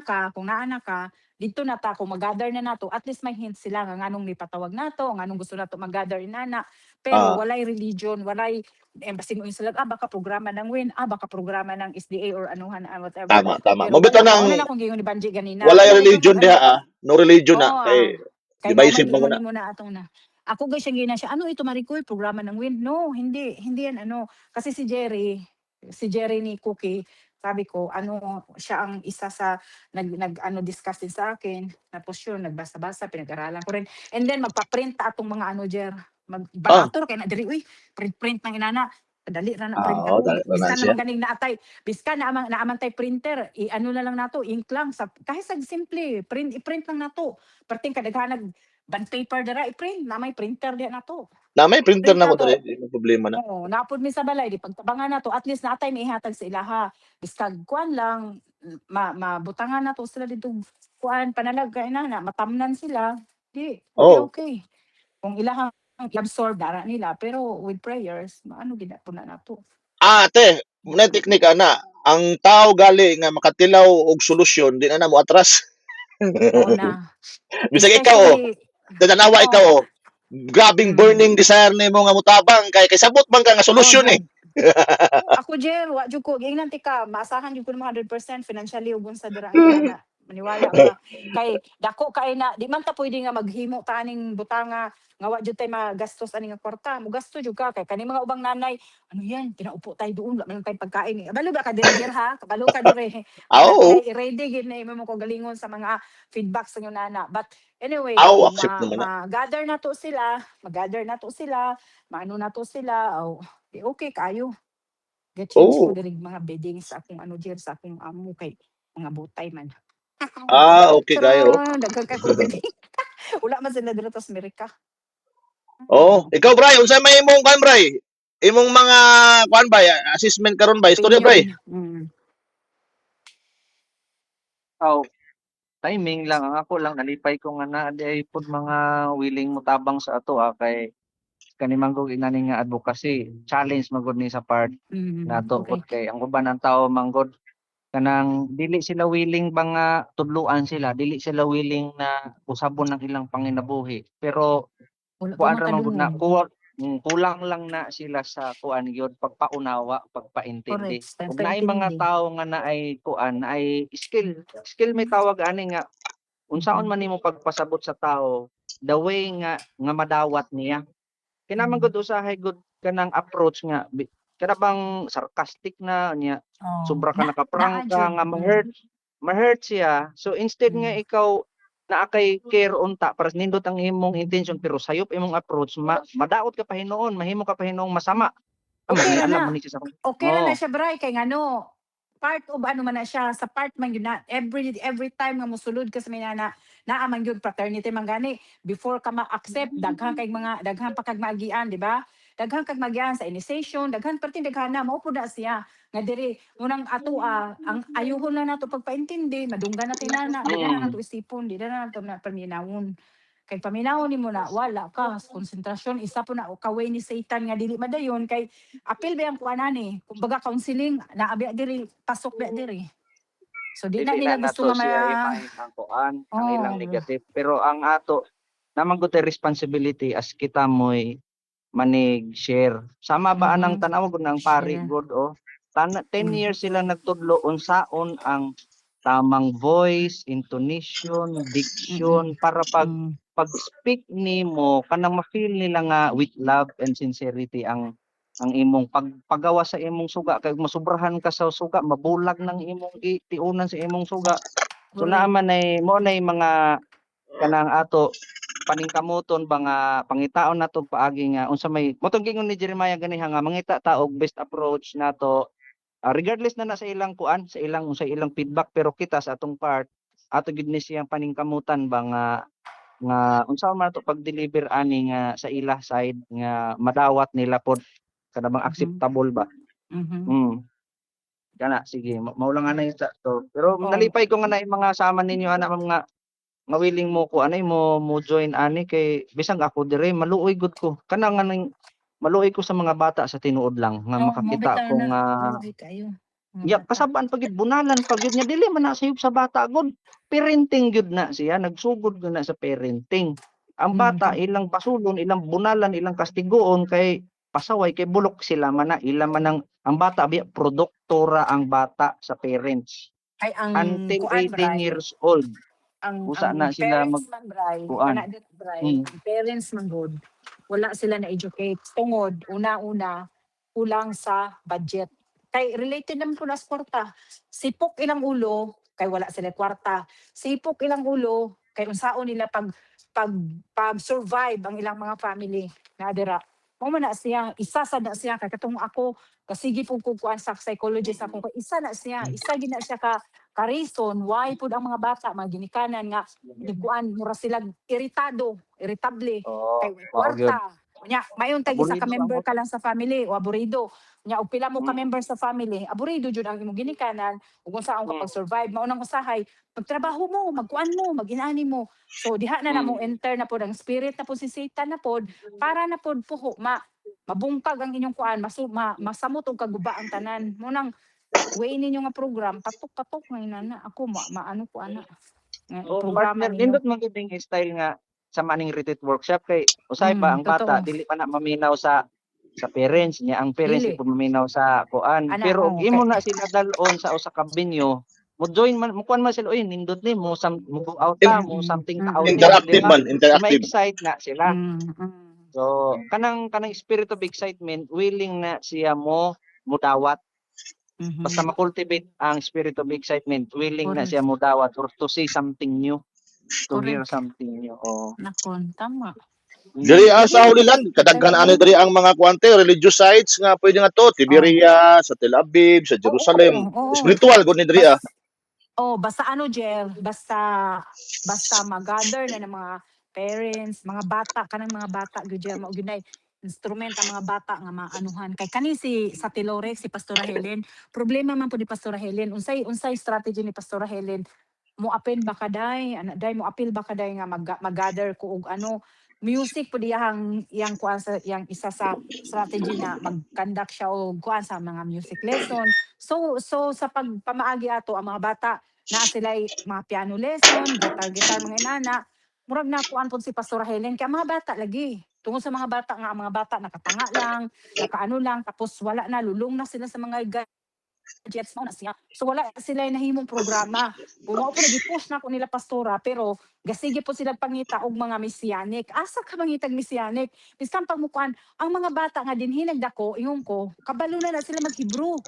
ka, dito na ta kung mag-gather na nato, at least may hints sila nga nganong nipatawag nato, nganong gusto nato mag-gather inana. Pero Ah, walay religion, walay embassy mo sila, baka programa ng WIN, baka programa ng SDA or anuhan, whatever. tama. Pero Mo bitaw wala, nang mauna na akong gingon ni Banji ganina. walay Wala ikaw religion diha. No religion na Oo kay kay normal divisive giingon man na. nimo na atong na. Ako guys siyang gina siya, ano ito Maricoy, programa ng WIN? No, hindi yan Kasi si Jerry ni Cookie, sabi ko, siya ang isa sa discuss din sa akin. Tapos yun, nagbasa-basa, pinag-aralan ko rin. And then magpa-print atong mga Jer, Ah, Magbalator kay na diri uy print ng inana. Dali ra na print oo, karon. dali na Biskan siya. naman ganing naatay. Biskan na amantay printer, i-ano na lang nato, ink lang sa kahit sa simple, i-print lang nato. Perting kadaghanag bond paper dira i-print na may printer diha nato. Na may printer Print na ko nato. dali, di mo problema na. Oo, napod mi sa balay di pagtabangan nato at least natay maihatag sa ilaha. Biskag kuan lang mabutangan nato sila dito kuan panalag kay na matamnan sila. Di okay Oh. okay. Kung ilahang i-absorb dara nila pero with prayers maano gid po na nato. Ate, muna teknik ana. Ang tao gali nga makatilaw og solusyon, di na mo atras. Mao na. Bisag ikaw oh, Especially tanawa ikaw oh, oh. Grabing mm, burning desire nimo nga mutabang kay sabot man ka nga oh solusyon eh. God. Oh, ako Jer, wa jud ko giingnan ti ka, maasahan jud ko ng 100% financially ug unsa dira ang inana. Maniwala ka kay dako kay na di man ta pwede nga maghimo taning butanga nga wa jud tay magastos ani nga kwarta. Mo gasto jud ka kay kani mga ubang nanay, ano yan, pinaupo tayo doon, wala man tay pagkain. Kabalo ba ka diri Jer ha? Kabalo ka diri. Ana Oo. kay ready gid na imo mo ko galingon sa mga feedback sa inyo nana. But anyway, Aw, kung accept naman na. ma-gather na to sila, maano na to sila, oh, di okay kayo. Ga-change ko Oo. diri mga bedding sa akong ano diyan sa akong amo kay mga butay man. Okay kayo. Charon, daghan kay kong bedding. Wala man sila dito sa Amerika. Oh, ikaw Bray, unsa may imong kan Bray? Imong mga kuan ba, assessment karon ba, istorya Opinion. Bray? Oh, timing lang ang ako lang nalipay ko nga na di ay pud mga willing mutabang sa ato kay kani manggod inani nga advocacy challenge magud ni sa part nato Okay. pud kay ang uban ng tao manggod kanang dili sila willing ba nga tudluan sila, dili sila willing na usabon ang ilang panginabuhi. Pero Wala pa kuan ra man gud na matadungog. kulang lang na sila sa kuan gyud pagpaunawa, Correct. pagpaintindi. Sa Ug naay mga paintindi. tawo nga naay kuan, naay skill may tawag ani nga unsaon man nimo pagpasabot sa tao the way nga madawat niya. Kinahanglan gud usahay gud kanang approach nga kada bang sarcastic na niya Oh, sobra ka naa nakaprangka jud. nga ma-hurt siya. So instead nga ikaw naa kay care unta para nindot ang imong intention pero sayop imong approach madaot ka pa hinuon, mahimo ka pa hinuong masama. Amo Okay ni ra alam mo na. ni siya sa Okay ra na oh. siya Bray kay ngano part of ano man na siya sa part man yun na every time nga mosulod ka sa may naa man yun fraternity man gani before ka ma-accept daghan pa kag maagian di ba daghan kag maagian sa initiation daghan perting daghan na mao pud na siya nga diri unang ato ang ayuhon na nato pagpaintindi madunggan na tinana di na nato Mm. isipon di na nato na paminawon kay paminawon nimo na wala ka konsentrasyon isa po na kaway ni Satan nga dili madayon kay apil ba ang kuanan ni kumbaga counseling naabi diri pasok ba diri so di na Dili nila na gusto nato nga siya imahin ang kuan, ang ilang oh negative. Pero ang ato naman gud responsibility as kita mo'y manig share. Sama ba anang tanaw gud ng pari share gud o 10 mm. years sila nagtudlo unsaon ang tamang voice, intonation, Mm-mm. diction para Mm. pag-speak nimo kanang ma-feel nila nga with love and sincerity ang imong paggawa sa imong suga kay masobrahan ka sa suga mabulag ng imong tiunan sa imong suga. So naa Correct. man ay mo nay mga kanang ato paningkamoton ba nga pangitaon nato paagi nga unsa may motong gingon ni Jeremiah ganiha nga mangita ta og best approach nato regardless na sa ilang kuan sa ilang feedback pero kita sa atong part ato gid ni siyang paningkamutan ba nga unsa man to pag-deliver ani nga sa ilah side nga madawat nila pod kada bang Mhm. acceptable ba. Mhm. Kana sige mao lang ana yung to. Pero Oh. nalipay ko nga na yung mga sama ninyo ana mga willing mo ko anay mo join ani kay bisag ako dire maluoy gud ko. Kana nga ning maluoy ko sa mga bata sa tinuod lang nga Oh, mo makakita bitaw ko na nga luoy kayo mga ya bata. kasabaan pa gid bunalan pa gid nga dili man na sayop sa bata gud. Parenting gud na siya nagsugod gud na sa parenting. Ang bata Mhm. ilang pasulon, ilang bunalan, ilang kastigoon kay pasaway kay bulok sila man na ila man ang bata biya produktora ang bata sa parents. Ay ang Until kuan 18 Bray years old ang usa na sila parents man Bray magkuan. kana dit Bray Mm. ang parents man gud wala sila na educate tungod una-una kulang sa budget kay related naman po na sa kwarta sipok ilang ulo kay wala sila kwarta sipok ilang ulo kay unsaon nila pag pag-survive ang ilang mga family na dira. Mao man na siya, isa sad na siya kay katong ako kasigi pug ko kuan sa psychologist ako kay isa na siya, isa gid na siya ka reason why pud ang mga bata mga ginikanan nga kuan mura sila iritado, irritable Oo, kay way mao gyud. kwarta. Nya mayon tag isa ka Abolido ang member ka motor. lang sa family o aburido. Nya og pila mo ka Mm, member sa family, aburido jud ang imong ginikanan ug unsaon ka mm, pag-survive. Mao nang usahay magtrabaho mo, magkuan mo, mag-inani mo. So diha na mo mm. enter na pod ang spirit na pod si Satan na pod para na pod puho mabungkag ang inyong kuan, masamot og kaguba ang tanan. Mo nang way ninyo nga program patok-patok nga inana ako maano ko ana nga Oh, programa partner ninyo. nindot man gyud ding style nga sa maning retreat workshop kay usahay pa ang bata Totoo. dili pa na maminaw sa parents niya, ang parents di Dili po maminaw sa kuan. ana Pero og kay imo na sila dal-on sa usa ka venue, mo join man mo kuan man sila, "Uy nindot ni mo go out ta, mo something ta outing," di Interactive ba? man, So interactive. ma-excite na sila. mm, mm, So kanang spirit of excitement willing na siya mudawat. Basta mhm. ma-cultivate ang spirit of excitement, willing na siya Correct, mudawat or to see something new, to hear correct. something new. Oo. Nakon, tama. Diri Mm. Dili sa na Holyland kadaghan dali ani diri ang mga kuante religious sites nga pwede nga to oh, Tiberia, sa Tel Aviv, sa oo, Jerusalem. oo. Spiritual gud ni diri Bas ah. basta ano Jel, basta mag-gather na ng mga parents, mga bata, kanang mga bata gyud Jel, mao gyud nay instrument ang mga bata nga maanuhan. Kay kani sa Tilores, si Pastora Helen, problema man po ni Pastora Helen, unsay strategy ni Pastora Helen, mo-appeal ba kaday, ana day mo-appeal ba kaday nga mag-gather ko og ano, music po iyang kuan sa iyang isa sa strategy na mag-conduct siya og kuan sa mga music lesson. So sa pagpamaagi ato ang mga bata na sila'y mga piano lesson, gitar mga inana, murag na kuan pod si Pastora Helen kay ang mga bata lagi. Tungod sa mga bata nga ang mga bata nakatanga lang, nakaano lang tapos wala na lulong na sila sa mga gadgets mo na siya. So wala sila nahimong programa. Mao po nagi-push na ko nila pastora pero gasige po sila pangita og mga messianic. Asa ka mangitag messianic? Biskan pagmukuan ang mga bata nga dinhi nagdako ingon ko kabalo na sila mag-Hebrew.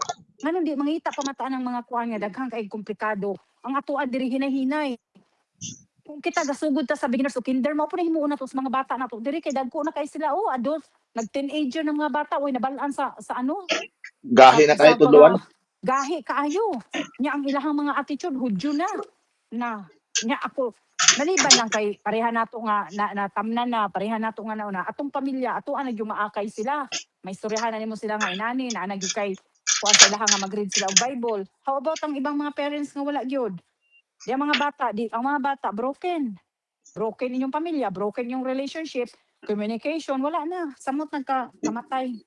Nganong di mangita pa mataan ang mga kuan nga daghang kay komplikado. Ang atuan diri hinay-hinay. Kung kita gasugod ta sa beginners o kinder mao po na himuon nato sa mga bata nato diri kay dagko na kay sila adult nag-teenager ng mga bata oy nabalaan sa ano Gahi na kay sa tudloan. mga gahi kaayo. Nya ang ilahang mga attitude Hudyo nya ako maliban lang kay pareha nato nga natamnan na pareha nato nga nauna atong pamilya ato ang maakay sila. May istoryahan na nimo sila nga inani na nagyud kay kuan sa ilaha nga mag-read sila og Bible. How about ang ibang mga parents nga wala gyud? Di ang mga bata, ang mga bata broken. Broken inyong pamilya, broken yung relationship, communication, wala na. Samot nagkamatay.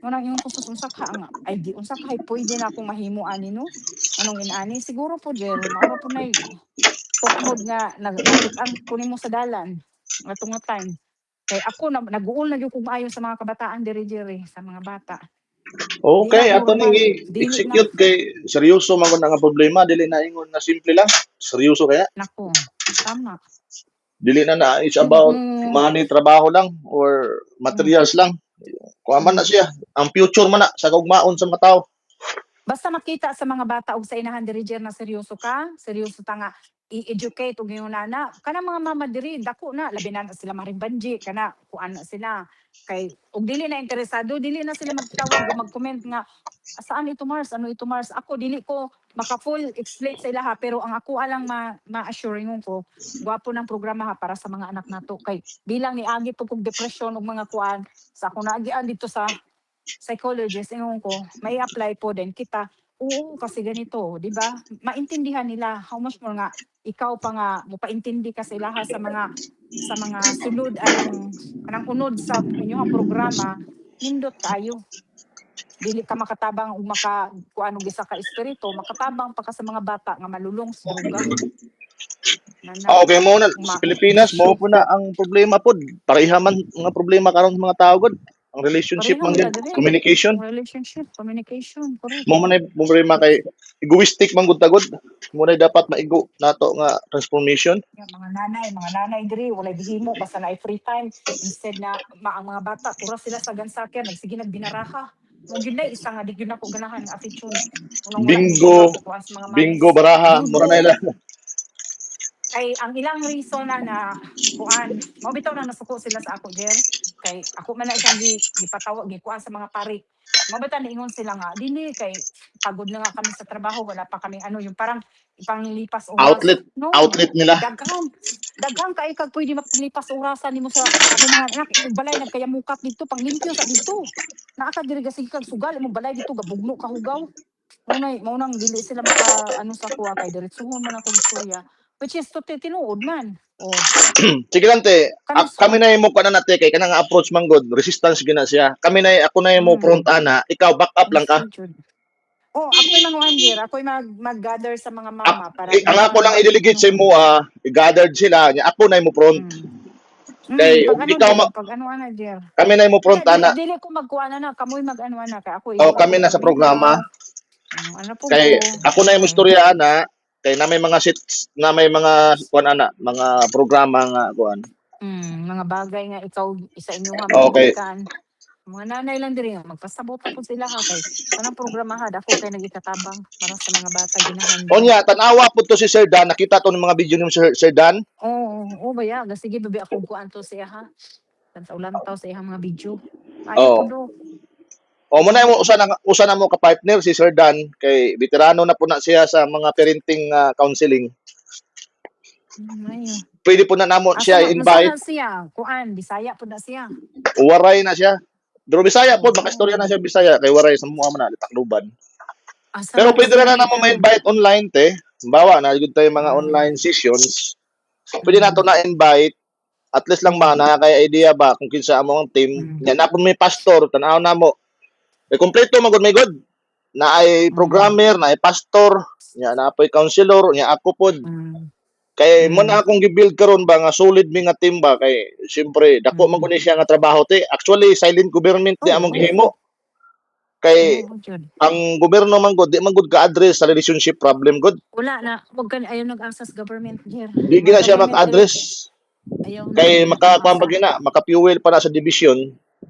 Ngunang yung kustos unsa ka nga ay di unsa ka pwede na akong mahimo ani no. Anong inani siguro po Jel, maura po nay tukmod nga nakit-an ko nimo sa dalan. Atong nga time. Kay ako nag-uol na gyud kog maayo sa mga kabataan diri sa mga bata. Di Okay, na ato ning normal, dili na execute kay seryoso man gud nga problema dili na ingon na simple lang. Seryoso kaya. nako. Tama. Dili na it's Yung about money, trabaho lang or mm, materials lang. Kuha man na mm. siya. Ang future man na sa kaugmaon sa mga tao. Basta makita sa mga bata og sa inahan diri Jer na seryoso ka, seryoso ta nga i-educate og iyong nana. Kana mga mama diri dako na labi na sila marimbanji kana kuan na sila kay og dili na interesado, dili na sila magtawag o mag-comment nga saan ito Mars, ano ito Mars. Ako dili ko maka full explain sa ilaha pero ang ako alang ma-assure ko gwapo ng programa ha para sa mga anak nato kay bilang ni agi po kog depression og mga kuan sa ako naagian dito sa psychologist, ingon ko, may apply po din kita. Oo, kasi ganito, di ba? Maintindihan nila how much more nga ikaw pa nga mopaintindi ka sa ilaha sa mga sulod anang kanang unod sa inyong programa nindot kayo. Dili ka makatabang ug kuano gisa ka espiritu, makatabang pa ka sa mga bata nga malulong sa droga. Nana, Okay mo na sa Pilipinas mo bisyo. po na ang problema pod. Pareha man nga problema karon sa mga tao gud. Ang relationship Pareha man man gud, ta diri. communication. Relationship, communication, correct. Mo man ay problema kay egoistic man gud tagod. Mo na dapat maigo nato nga transformation. Ya, mga nanay diri walay gihimo basta naay free time instead na ang mga bata tura sila sa gansakyan nagsige nagbinaraha. Mo gyud na isa nga di gyud nako ganahan nga attitude. Unang wala gyud ko Bingo, makukuha sa mga bingo manis. baraha, mura na Ludo, ila. Kay ang ilang reason na kuan, mao bitaw na nasuko sila sa ako, Jer. Kay ako man na siyang gipatawag gikuan sa mga pari. Mao bitaw niingon sila nga dili kay pagod na nga kami sa trabaho, wala pa kaming ano yung parang ipanglipas oras. Outlet, No, outlet nila. daghan daghan kay kag pwede maglipas orasan nimo sa amo mga anak imong balay nagkayamukat dito panglimpyo sa dito. Naa ka diri gasig kag sugal imong balay dito gabugno ka hugaw. Maunang dili sila maka ano sa kuha kay diretsuhon man akong istorya. Which is to tinuod man. Oh, Sige lang te, kanos kami na imo kana nate kay kanang approach man god, resistance gina siya. Kami na ako na imo front mm, ana, ikaw back up lang ka. gusto jud. Oh, ako'y mga Anjer, ako'y mag-gather sa mga Ak- mama para ang ako imuhang lang i-delegate sa anuhan. imo i-gathered sila, nya ako na imo front. Mm. Kay Pag ug ano ikaw Jer, pag ano ana Jer. kami na imo front Wala dili ana, dili ko magkuha na kamoy mag-ano ana kay ako o imo kami akong na sa programa. programa. Ano po Kay ko. ako na imo istorya ana, kay na may mga seats na may mga kuan ana, mga programa nga kuan. Mga bagay nga ikaw isa inyong Okay. gikan. Mga nanay lang diri nga magpasabot na po sila ha kay kanang programahan ako kay nagikatabang para sa mga bata ginahandle. Onya, tanawa pud to si Sir Dan, nakita to ng mga video ni Sir Dan. Oo, oo ba ya, sige babi ako kuan to siya ha. Sa ulantaw sa iyang mga video. Ayo po Oh. do. O mo na mo usa na mo ka partner si Sir Dan kay veterano na po na siya sa mga parenting counseling. Ayo. Pwede po na namo Asa siya na invite. nasana siya? Kuan, Bisaya po na siya. Waray na siya. Pero Bisaya po, makastorya Oo. na siya Bisaya kay waray sa mga man Takloban. Asa Pero man na pwede siya na di namo karon? ma-invite online te. Bawa na gud tayo mga Ah, online sessions. Pwede na to mm, na-invite. At least lang ba mm, na kay idea ba kung kinsa amo ang team. mm, Nya na po may pastor, tanaw na mo. May kompleto magud may good. Na ay mm, programmer, na ay pastor, nya na po counselor, nya ako pod. mm, Kay mo mm, na akong gibuild karon ba nga solid mi nga team ba kay siyempre dako man mm. guni siya nga trabaho te. Actually silent government di among Oo, gihimo kay oo, jud. ang gobyerno man gud di man gud ka-address sa relationship problem gud. Wala na, wag ka ayaw nag-asa sa government here. Di Mga gina siya government dili mag-address ayaw na kay ayaw na makakuan asa. pa gina, maka-fuel pa na sa division.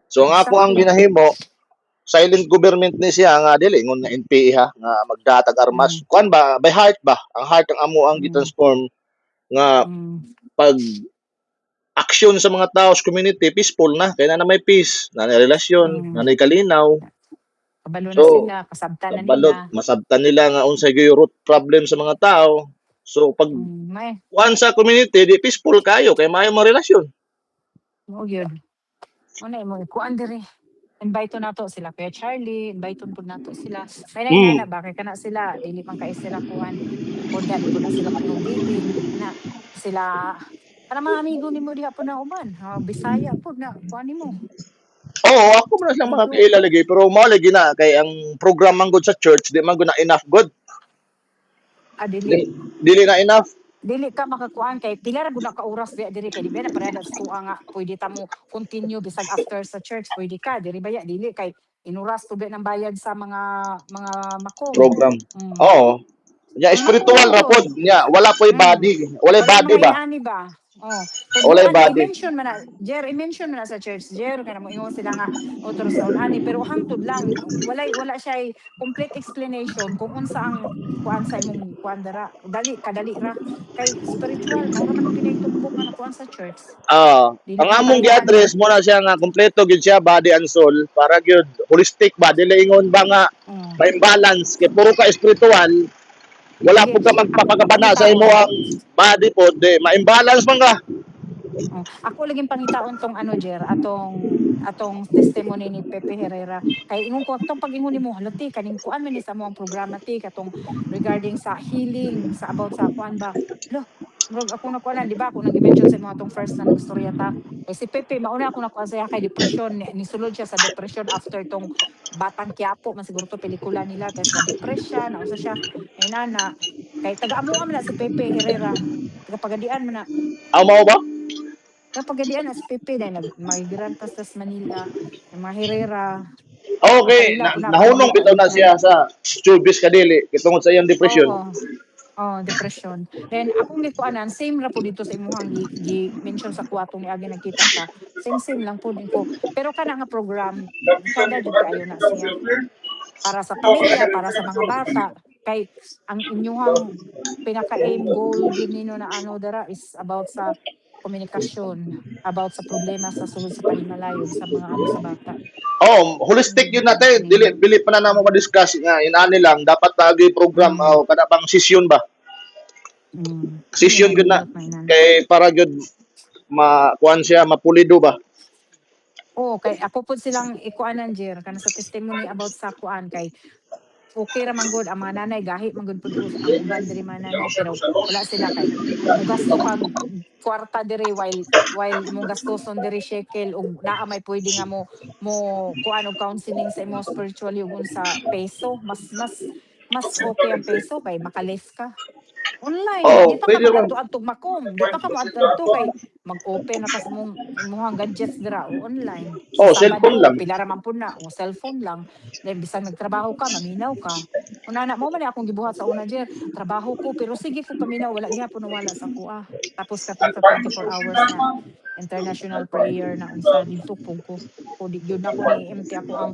So nga ako ang Exactly. ginahimo silent government ni siya nga dili ngon nga NPA ha nga magdatag armas. Mm, Kuan ba by heart ba? Ang heart ang amo ang mm, gitransform nga mm, pag aksyon sa mga tao sa community peaceful na kaya na may peace na relasyon na mm. kalinaw. Kabalo na So sila, kasabtan na nila. balot masabtan nila nga unsay gyud root problem sa mga tao. So pag May, kuan sa community di peaceful kayo kay maayo mga relasyon. mo gyud. Ano mo, kuan diri. Invite na to sila Kuya Charlie, invite po nato sila. May Mm. na bakit kana sila, dili man kay sila kuan. Kunya di po na sila pinugbilin. Na sila para mga amigo nimo diha po na uban. Bisaya po na kuan nimo. Oo, ako man lang Dito. makakaila lagi pero mao lagi na kay ang program man gud sa church di man gud na enough good. Dili. Dili na enough. Dili ka makakuan kay pila ra gud na ka oras diha diri kay di ba na parada sa tuwa nga pwede ta mo continue bisag after sa church pwede ka diri baya dili kay inuras to ng bayad sa mga makom. Program. Mm. Oo. Nya Ang makom spiritual lang ra gyud. pod nya wala po'y Mm. body. Wala Walay body mga ba? inani ba? Oh, kay Wala bukas body. i-mention man na, Jer, i-mention man na sa church, Jer, kaya mo ingon sila nga otro sa unani pero hangtod lang wala siya complete explanation kung unsa ang kuan sa imong kuan dara. Dali kadali ra kay spiritual mao ra man og ginahitumbok nga nakuan sa church. Dili Ang man among kaya ani. gi-address mo na siya nga kompleto gyud siya body and soul para gyud holistic ba dili ingon ba nga Mm. may balance kay puro ka spiritual wala Dili pud ka ako lagi magpapagabana sa imo pangitaon. ang body pod di ma-imbalance man ka. Ako laging pangitaon tong ano Jer, atong testimony ni Pepe Herrera. Kay ingon ko tong pag-ingon nimo halati kaning kuan man ni sa mo ang programa ti katong regarding sa healing sa about sa kuan ba. Lo, murag ako nakuanan di ba ako nang mention sa mga tong first na nagstorya ta. Kay si Pepe mauna ako nakuha siya kay depression ni sulod siya sa depression after tong Batang Quiapo man siguro to pelikula nila tapos na depression na usa siya ay nana kay taga-amuan man na si Pepe Herrera. Taga Pagadian man na. Mao ba? Kapag diyan as Pepe dahil nagmigran pa sa Manila, yung mga Herrera, Okay, nakaila po na ako nahunong bitaw na nag-intern. siya sa showbiz kadili kitungod sa iyang depression. Oo, oh, depression. Then akong gikuanan, same ra po dito sa imuhang gi-mention sa kuwatong ni Agi nagkita ta. Same lang po din ko. Pero kana nga program, sada jud kaayo na siya. Para sa pamilya, para sa mga bata. kay ang inyuhang pinaka-aim goal gyud ninyo na ano dara is about sa komunikasyon, about sa problema sa sulod sa panimalayog sa mga ano sa bata. Oh, holistic yun natin. Dili, Ninyo. dili pa na namo ma-discuss nga inani lang dapat lagi program Mm, o kada bang session ba? Dili Session na gyud na nindot na inan. kay para gyud kuan siya mapulido ba? Oo, kay ako po silang ikuanan Jer kana sa testimony about sa kuan kay okay ra man gud ang mga nanay gahi man gud pud ang uban diri mga nanay pero wala sila kay mugasto kag kwarta diri while imong gastoson diri shekel ug naa may pwede nga mo kuan og counseling sa imo spiritually ug unsa peso mas okay ang peso kay makaless ka. Online, di Oo, pa ka pwede naman. mag-adto makom, di pa ka mo adto kay mag-open na kas imong gadgets dira o online. Sa Oh, cellphone Sabado, lang. pila ra man pud na, o cellphone lang. Then bisag nagtrabaho ka, maminaw ka. Una na mo man akong gibuhat sa una Jer, trabaho ko pero sige ko paminaw wala gyapon nawala sa kuha. Tapos katong sa 24 hours nga international prayer na unsa didto pug ko. O di gyud na ko ni empty ako ang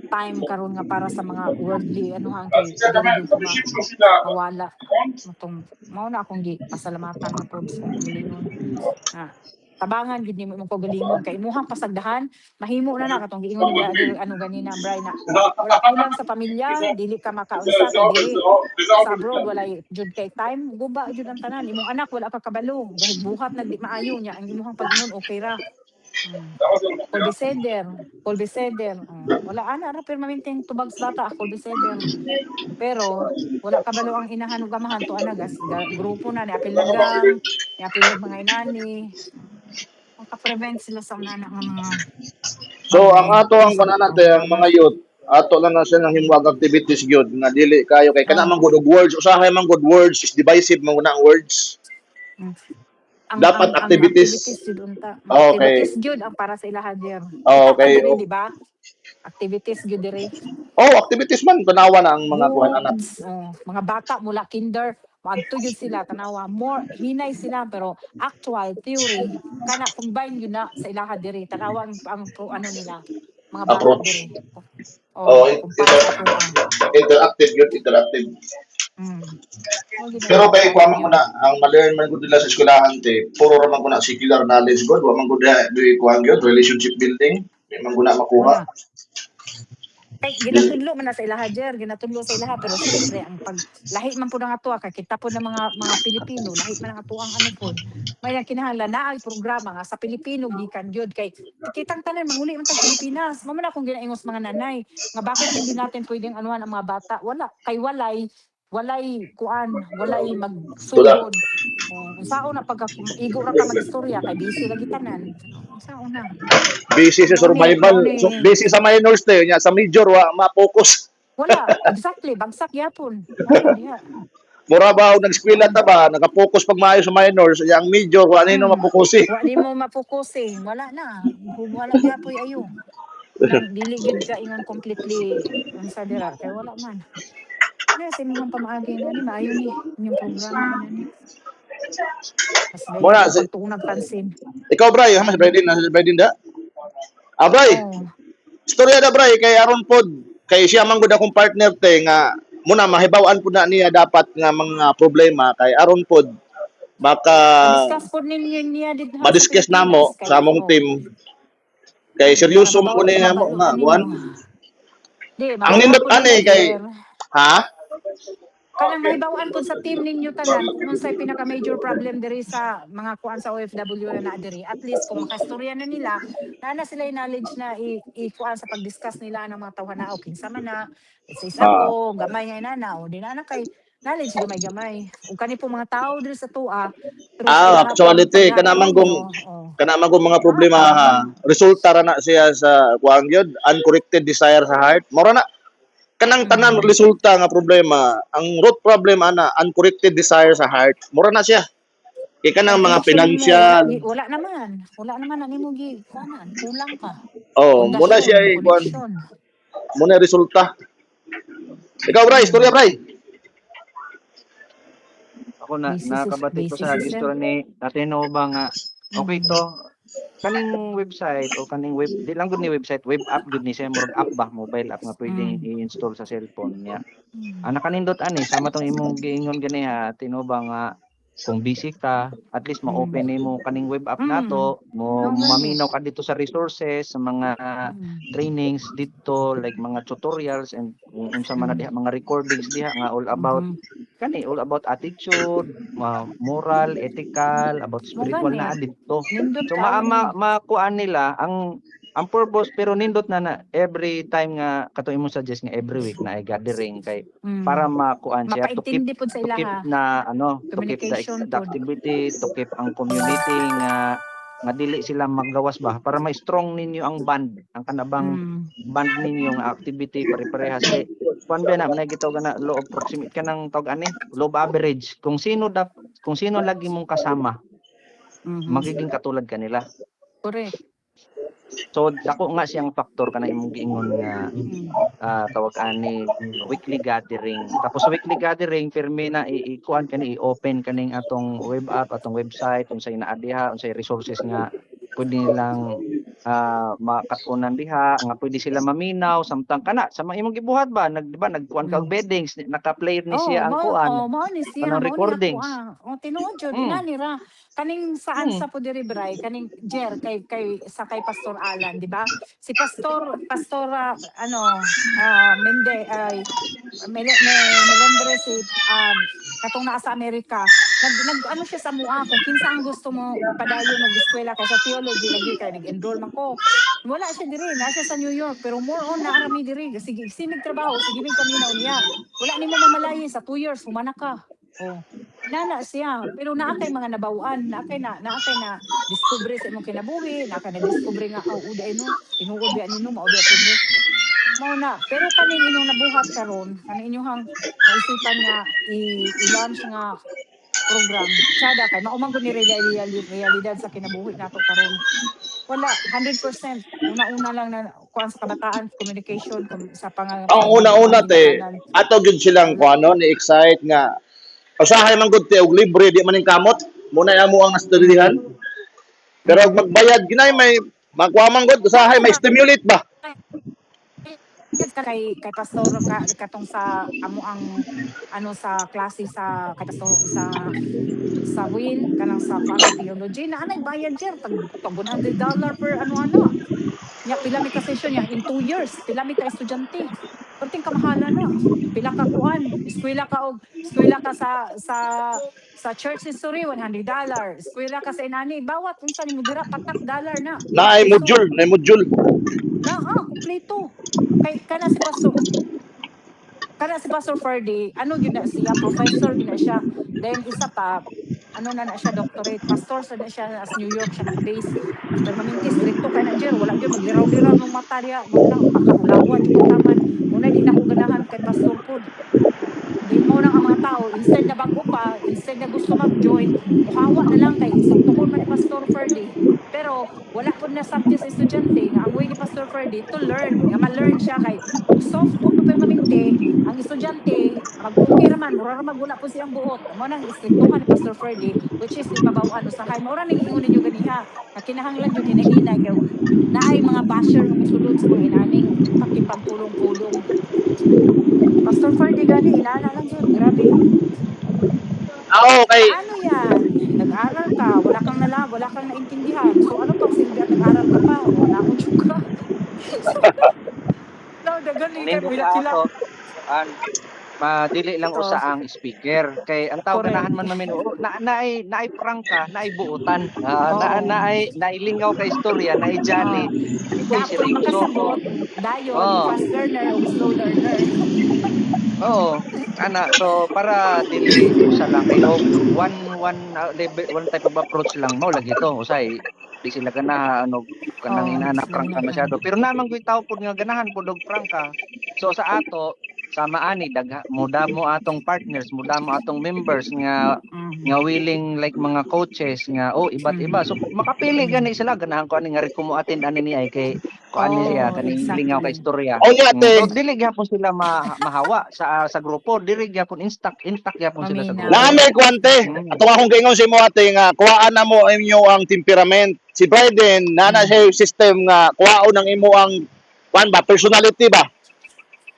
time karon nga para sa mga worldly anuhan kay diri gyud ko mawala. Mao na akong pasalamatan na pod sa kagalingon. Tabangan gid nimo imong kagalingon kay imuhang pasagdahan mahimo na katong giingon ni brother ano ganina Bray na wala kulang sa pamilya dili ka makaunsa kay diri sa abroad wala jud kay time guba jud ang tanan imong anak wala ka kabalo dahil buhat nagdi maayo niya ang imuhang pag-ingon okay ra. Mm. Call beseder, wala ana ra permanenteng tubag sa bata call beseder. Pero wala kabalo ang inahan ug amahan tuwa na grupo na ni apil na gang, ni apil na mga inani. Maka-prevent sila sa unana nga mga So ang bagay ato ang based sa kunan natin ang programa. mga youth ato lang na siya ng himwag activities gyud nga dili kayo kay kana man Oh, good og words usahay man good words is divisive man guna ang words. mm. Ang Dapat activities. activities jud unta. Okay. Activities jud ang para sa ilaha Jer. Kita ka Okay. diri di ba? Activities jud diri. Oh, activities man tanawa na ang mga kuan anak. Youths, mga bata mula kinder, maadto yun sila tanawa. More hinay sila pero actual theory kana combine yun na sa ilaha diri. Tanawa ano nila mga bata Approach. diri. Oh, Kumpara sa kuha. interactive yun, interactive. Mm. Mo gid Pero ang kay kuan kuha man ninyo. kuna ang ma-learn man gud nila sa eskwelahan te, puro ra man kuna secular knowledge gud, wa man gud di kuha gyud relationship building, di man guna makuha. Wala. Kay ginatudlo man na sa ilaha Jer, ginatudlo sa ilaha pero siyempre ang pag lahi man pud ang ato kay kita pud ng mga Pilipino, lahi man ang ato ang ano pod. May kinahanglan naa programa nga sa Pilipino gikan gyud kay kitang tanan manguli man tag Pilipinas. Mao man akong ginaingos mga nanay nga bakit hindi natin pwedeng anuhan ang mga bata. Wala kay walay kuan, walay Tula. magsugod. Unsaon na pagka igo ra ka magistorya kay busy lagi tanan. Unsaon na. Busy sa survival, Mao so, ni busy sa minors te, nya sa major wa ma-focus. wala, exactly, bagsak yapon. Mao na diha. Mura ba og nag-eskwela ta ba, naka-focus pag maayo sa minors, yang major wa nino Mm. mapokusi. Wa di mo mapokusing, wala na. Wala gyapoy ayo. Nang dili gyud ka ingon completely unsa dira kay wala man. Na sa imong pamaagi na ni maayo ni inyong programa inani. Mas dali Mura ko pagtuunag pansin. ikaw Bray, ha mas Bray din da. Ah, Bray, Oh, istorya da Bray kay aron pod kay siya man gud akong partner te nga muna mahibaw-an pud na niya dapat nga mga problema kay aron pod maka ma-discuss pod ninyo niya didha sa madiscuss namo Pilipinas sa kay among team kay para seryoso man ko ni mo nga mabalutan kuan. ninyo. Di, Ang mabaluan nindot pod ninyo ani kay Jer. ha? Kanang mahibawaan pod sa team ninyo tanan kung unsay pinaka major problem diri sa mga kuan sa OFW na diri. At least kung makastorya na nila, na sila yung knowledge na kuan sa pag-discuss nila ng mga tawhana o kinsa man na isa Ah, ko gamay nga inana o di na kay knowledge gamay-gamay. Ug kani po mga tao diri sa tua through sa ilaha pong actuality paghain ninyo, oh, kana man gong mga problema mahapon ha, man. resulta ra na siya sa kuan gyud uncorrected desire sa heart. Mora na kanang tanan Mm. resulta nga problema, ang root problem ana uncorrected desire sa heart. Mura na siya. Kay Ang kanang mga connection nimo financial. wala naman. Wala naman na nimo kuanan, kulang ka. Oh, muna siya Pundasyon, kuan. connection. Muna resulta. Ikaw Bray, istorya Mm. Bray. Ako na nakabati ko Busy sa si sir. istorya ni Ate Nova nga okay Mm. to kaning website o kaning web di lang gud ni website, web app gud ni siya, murag app ba, mobile app nga pwedeng i-install sa cellphone niya. Ang nakanindot ani sama tong imong giingon ganiha, tinuba nga kung busy ka, at least ma-open nimo kaning web app nato, mo Oo, gani. maminaw ka dito sa resources, sa mga trainings dito, like mga tutorials and kung unsa man na diha mga recordings diha nga all about all about attitude, moral, ethical, about Mo spiritual gani. na dito. Nindot So ka ni. makuan nila ang purpose, pero nindot na every time nga katong imong suggest nga every week na ay gathering kay para makuan siya, Mapaintindi pud sa to keep ilaha. na to keep Communication the pud. activity, to keep ang community nga dili sila maggawas ba, para ma-strong ninyo ang band, ang kanabang band ninyo nga activity pare-parehas kay kuan ba na manay gitawag na law of proximity kanang tawag ani, law of average. Kung sino lagi mong kasama, magiging katulad kanila. Correct. So dako nga siyang factor kana imong giingon nga tawag ani weekly gathering. Tapos sa weekly gathering pirmi na kuan kani i-open kaning atong web app, atong website, unsay naa diha, unsay resources nga pwede nilang makatunan diha, nga pwede sila maminaw samtang kana sa mga imong gibuhat ba, di ba nagkuan ka og beddings, naka-play ni siya ang kuan, Mao ni siya, kanang mao ni ako recordings. tinuod jud inani ra. Kaning saan sa pud diri Bray, kaning Jer kay Pastor Alan, di ba? Si Pastora Mende ay Melendre si katong naa sa Amerika. Nag ano siya sa mua kung kinsa ang gusto mo padayon og eskwela kay sa theology lagi kay nag-enroll man ko. Wala siya diri, nasa sa New York pero more on naarami diri. Sige, simig trabaho, sige mig kami na niya. Wala nimo mamalayi sa 2 years humana ka. Oh. Nana siya, pero naa kay mga nabawaan, naa kay na discover sa imong kinabuhi, naa kay na discover nga uday no, tinuod biya nino mao biya pud ni. Mao na, pero kaning inyong nabuhat karon, kaning inyong naisipan nga i-launch nga program, tsada kay mao man gud ni realidad sa kinabuhi nato karon. Wala 100%. Una-una lang na kuan sa kabataan, communication sa Ang una-una te, panginabuhi. ato gyud silang Wala. kuano ni excite nga usahay man gud te og libre di man ning kamot. Muna amo ang nastudihan. Pero og magbayad ginay may magkuha man gud usahay may stimulate ba. Kay pastor katong sa amo ang sa klase sa kay pastor sa Will kanang sa kuan sa theology na anay bayad sir tag $100 per ano nya pila mi ka session nya in 2 years pila mi ka estudyante perting kamahalan na pila ka kuan eskwela ka sa church history $100 eskwela ka sa inani bawat unsa nimo dira patak dollar na 20 Naay peso module. na kumpleto kay kana si Pastor Ferdy, ano gyud na siya, professor gyud na siya. Then isa pa, ano na siya, doctorate, pastor sa na siya as New York siya naka-base. Permanente, stricto kay na Jer, wala gyud magliraw-liraw ng mata diya, mo na makahulawan jud taman. Muna di na ko ganahan kay pastor pod. Di mo nang ang mga tao, instead na bag-o pa, instead na gusto mag-join, muhawa na lang kay insultohon man ni Pastor Ferdy. Pero wala po na sabti sa estudyante nga ang way ni Pastor Ferdy to learn, nga ma-learn siya kay og soft po to permanente, ang estudyante mag-okay raman, mura ra wala po siyang buot. Mo nang istriktuhan ni Pastor Ferdy which is ibabaw-an usahay. Mao ra ning ingon ninyo ganiha. Nga kinahanglan jud hinahinay kay naay mga basher nga mosulod sa mga inaning pakipagpulong-pulong. Pastor Ferdy gani inana lang jud, grabe. Kay Paano yan? Nag-aral ka, wala kang naintindihan. So ano pang silbi at nag-aral ka pa? O naon jud ka. So no, dagali kay Nindot pila sa pila. ato madili lang usa Ito, ang speaker kay ang tawag correct. ganahan man maminuo naay prangka, naay buutan, Oo. nailingaw ka istorya, naay jolly, Ah, naay naapol seryoso. makasagot dayon Oh, fast learner o slow learner. oo, so para dili usa lang kay og level, one type of approach lang mao lagi to usay di sila ganahan kanang Oh, inana sila prangka ganahan. masyado, pero naman gyud tao pud nga ganahan pud og prangka. So sa ato sama ani muda mo atong partners, muda mo atong members nga willing, like mga coaches nga iba't iba, so makapili gani sila ganahan ko ani nga mo attend ani ni ay kay kuan siya Oh, kaning lingaw ka exactly. istorya. unya So te, dili gyapon sila mahawa sa grupo, dili gyapon intact gyapon sila sa Maminaw. naa grupo. may kuante. Mm. Ato akong gingon sa imo ate nga kuhaan na mo inyo ang temperament. si Biden nana siya yung system nga kuhaon ng imo ang kuan ba personality ba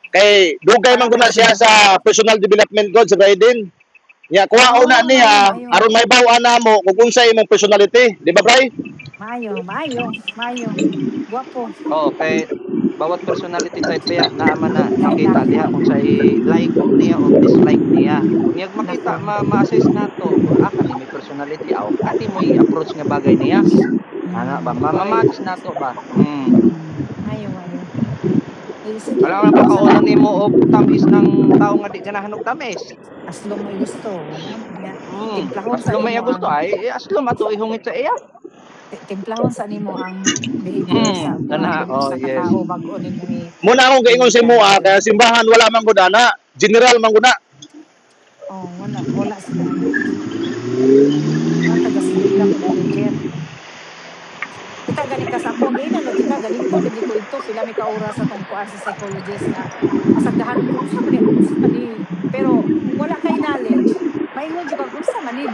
kay dugay man Para guna siya ma-achieve. sa personal development goals si Biden. Ya kuhaon na Oh, maayo, niya maayo. aron may bawa na mo kung unsay imong personality, di ba, Bray? Maayo, maayo, maayo. Guwapo. Oh, kay bawat personality type baya naaman na Na. makita diha kung say like niya o dislike niya. Unyag makita Nako. ma-assess nato, kani may personality aw kani mo i-approach nga bagay niya. Ana ba Correct. match nato ba? Mm. Maayo, maayo. Eh, sige, Wala man pakaulan nimo og tamis ng tao nga di ganahan og tamis. aslong may gusto. Mao niya. Timplahon sa Aslo may nimo gusto ang ay aslo mato ihungit sa iya. timplahon sa nimo ang behavior sa kuan Kana oh sa yes. katao bag-o nimo Muna akong gaingon sa imo i-handle. kaya simbahan wala man gud ana, general man gud na. Oh, wala sila na. Mga taga Sibilya ko dani, Jer. Tika gani ka sa ako, gainan no, tika galingkod lagi ko ito, pila may kaoras sa tong kuan sa psychologist nga pasagdahanon ko unsa man ni pero wala kay knowledge. Maingon jud kag unsa man ni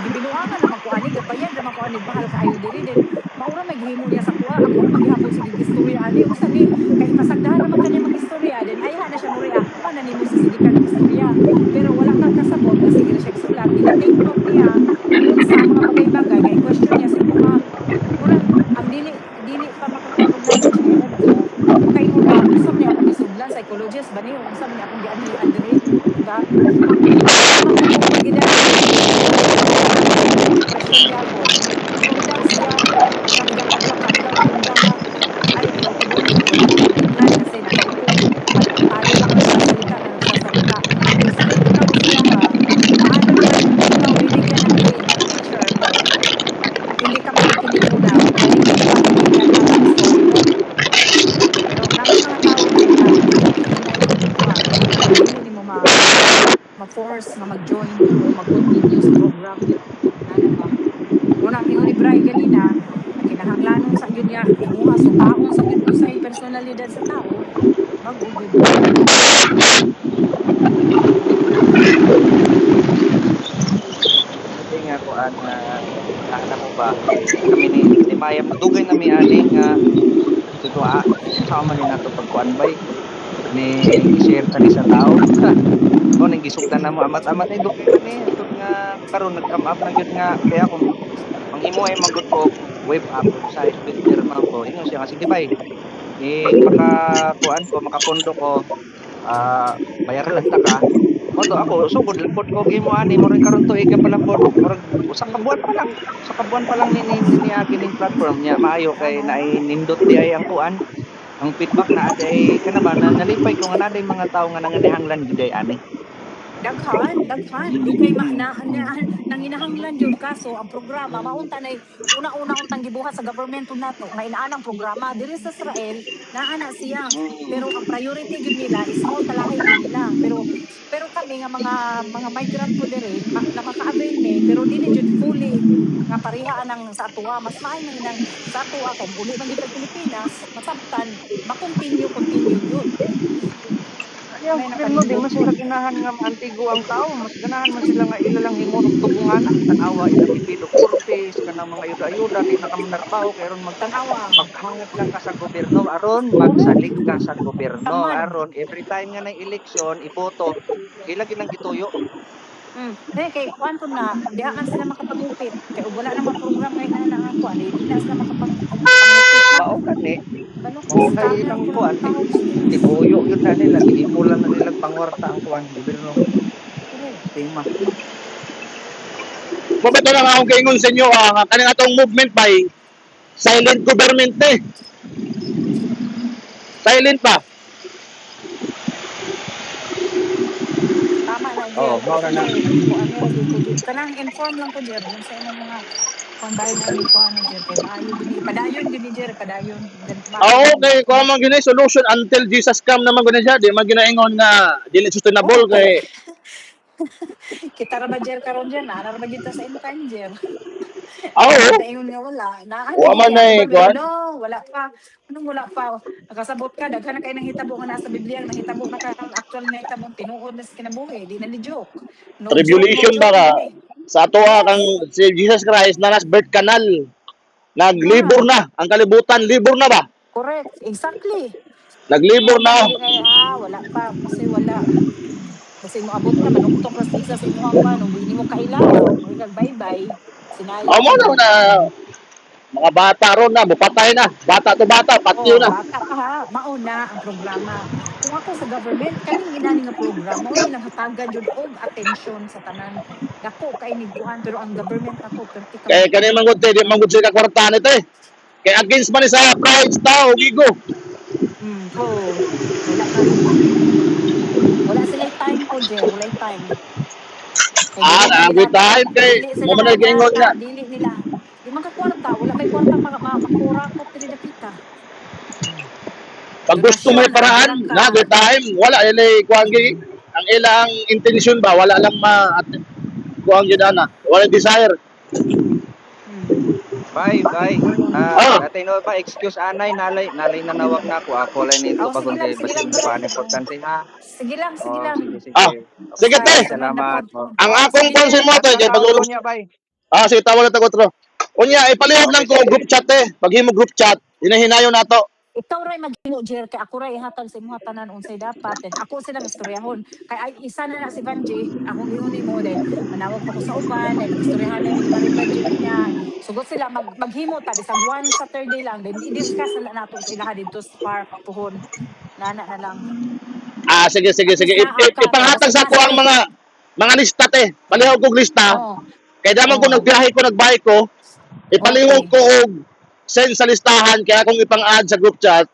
gibinuangan naman ko ani, gabayad naman ko ani, mahal kaayo diri din. Maura may gihimo niya sa kuha, ako ra magihapon sige gistorya ani, unsa ni kay pasagdahan naman kanya magistorya din. Ayha na siya muria, kuha na nimo sa sige kag istorya. Pero wala kang kasabot nga sige ra siya sulat, dili take note niya kung unsa ang mga bagay-bagay nga i-question niya sa imuha. Murag ang dili pa makakuha og knowledge ni edad ko, makaingon nga unsa man ni akong gisudlan psychologist ba ni o unsa man ni akong gianhian diri, di ba? Tama man ko magidani depression gyapon. Hinungdan siya usa migapaglakad lang hinungdan nga ay ayaw ko dungog wala ko mabutlan kasi nakaupo palo lang ang nagsasalita na nagsasalita. I-explain ko na ko siya paano naman ikaw binigyan ng grade ng teacher nga hindi ka man makinig muna, galing ka pa pakinggan habang story mo. Pero namay mga tao Jer nga hinay kuha, dili nimo ma-force nga mag-join o mag-continue sa program. Nana ba? Muna ang ingon ni Bri ganina, kinahanglanon sa gyud niya imuha sutaon sa gyud unsay personalidad sa tao, bag-o gyud. Pwede nga kuan nga ana mo ba kami ni Maya dugay na mi ani nga dito sa man ni nato pagkuan bay ni gi-share ta ni sa tao. Mo ning gisugdan na mo amat-amat ni dugay na ni tud nga karon nag-come up na gyud nga kaya kung manghimuay man gud ko wave up size builder man ko ingon siya nga sige bay makakuan ko makapondo ko bayaran lang ta ka mo to ako sugod lang pod ko gimo ani mo rin karon tuig ka pa lang pod murag usa ka buwan pa lang ni gining platform niya maayo kay naay nindot di ay ang kuan ang feedback na aday kana ba na nalipay ko nga naday mga tawo nga nanganihanglan gid ay ani. Daghan. Di kay nanginahanglan jud kaso ang programa maunta nay una-una untang gibuhat sa government nato nga inaanang programa diri sa Israel naana siya. Pero ang priority jud nila is mao talahi jud nila. Pero kami nga mga migrant po diri na maka-avail mi pero dili jud fully nga pareha ang sa atuwa mas maay man nang sa atuwa kay uli man gyud tag Pilipinas masabtan continue gyud. Yung May gobyerno di nakalibot man po. sila ganahan nga maantigo ang tao, mas ganahan man sila nga ilalang himunog tubungana, tanawa ilang ibilog kurtis, kanang mga ayuda-ayuda, di na ka manarbaho, kay aron Tanawa. maghangad lang ka sa gobyerno, aron Correct. magsalig ka sa gobyerno, Tamad. aron every time nga na eleksyon, iboto, ila ginang gituyo. Kay kuan po na, diha man sila makapagupit. Kay ug wala namang program ngay na nga kuan, di na sila makapangupit man. Mao gani, Balo mao kay kay scammer ilang po lang kuan, ang tawag sa Pinas. tibuyo yun na nila, gihimulan na nilang pangwarta ang kuan, gobyerno, Correct. sistema. Mabato na akong gaingon sa inyo nga kaning atong movement by silent government eh. Silent pa. Tama na Oh, Jer. mao na na. Kay kuan ra gyud ko Jer. Kanang inform lang ko Jer sa imong mga kung bahin ani kuan Jer kay maayo gyud ni padayon gyud ni Jer padayon. Maayo Oo, gyud kay gyapon. ko man gini solution until Jesus come naman gud siya, di man ginaingon nga dili sustainable Oh, kay kita ra ba Jer karon Jer na ra ba gyud ta sa end time Jer. Di oo, man ta ingon nga wala. Naani wa man niya, na di ba? Pero kuan. no, wala pa. Anong wala pa? Nakasabot ka, daghan na kayo nang hitabo nga nasa Biblia, nahitabo na ka ang actual nga hitabo, tinuod na sa kinabuhi, di na ni joke. No Revelation joke ba ka? gini. Sa ato kang Yes. si Jesus Christ na nas birth canal. Naglibor Na, na. Ang kalibutan, libor na ba? correct. Exactly. Naglibor Dapat na. dili kay wala pa kasi wala. Kasi moabot na manuktok ras isa sa imuhang kuan ug hindi mo kailaw. Kag bye-bye. Amo Sinayang na gyud. na mga bata ron na, mupatay na. Bata to bata, patio Oh, na. bata pa ha, mauna ang programa. Kung ako sa government, kaning inani nga programa, unya ilang hatagan jud og atensyon sa tanan. Dako kay niguan pero ang government nako perti ka Kaya man kani kuan mangod te, di mangod sila kwarta nito eh. Kaya against man ni sa pride tao, gigo. oh, wala ka wala sila time po, Jer, wala time. Kay Ah, dili man nila naagoy time kay dili mo sila man nag-ingon kagata, nga. dili nila. Di man ka kwarta, wala may kwarta makurakot dili dapita. Hmm. Pag gusto may Donasyon agi paraan, ra ka. naagoy time, wala ilay kuang gi. Mm. Ang ilang intensyon ba, wala lang kuang gi ana. Wala desire. Mm. Bay. Ingon Ah, Natay no ba excuse anay nalay nanawag na ako. Ako lang nito oh, bagon kay sige lang basin bro. kuan Oh. importante ha. Sige Oh, lang. ah, sige. sige Sige, te. Basta sunod na salamat. pod. Oh. Ang Oh, akong sige konsin Jer. mo te, Ato kay na pag kaon niya bay. sige tawag na tagotro. Unya, ipalihog lang Okay, ko sige. group chat eh. Paghimo group chat, hinahinayon nato. Ikaw ray maghimo Jer kay ako ray ihatag sa imong tanan unsay dapat. Then ako silang istoryahon. Kay ay isa na si Vanji, akong giuni mo then manawag pa ko sa uban, then magistoryahan na ni Maring Vanji unya. Sugod sila maghimo ta bisag one Saturday lang then i-discuss na nato sa ilaha dito sa park puhon. Nana na lang. Ah, At sige. least naa ka kay Ipahatag basig sa na ko ang sila. mga lista te. Palihog kog lista. Oh. Kaya daman ko Oh. nagbiyahe ko, nagbike ko, ipalihog Okay. ko og send sa listahan kaya akong ipang-add sa group chat.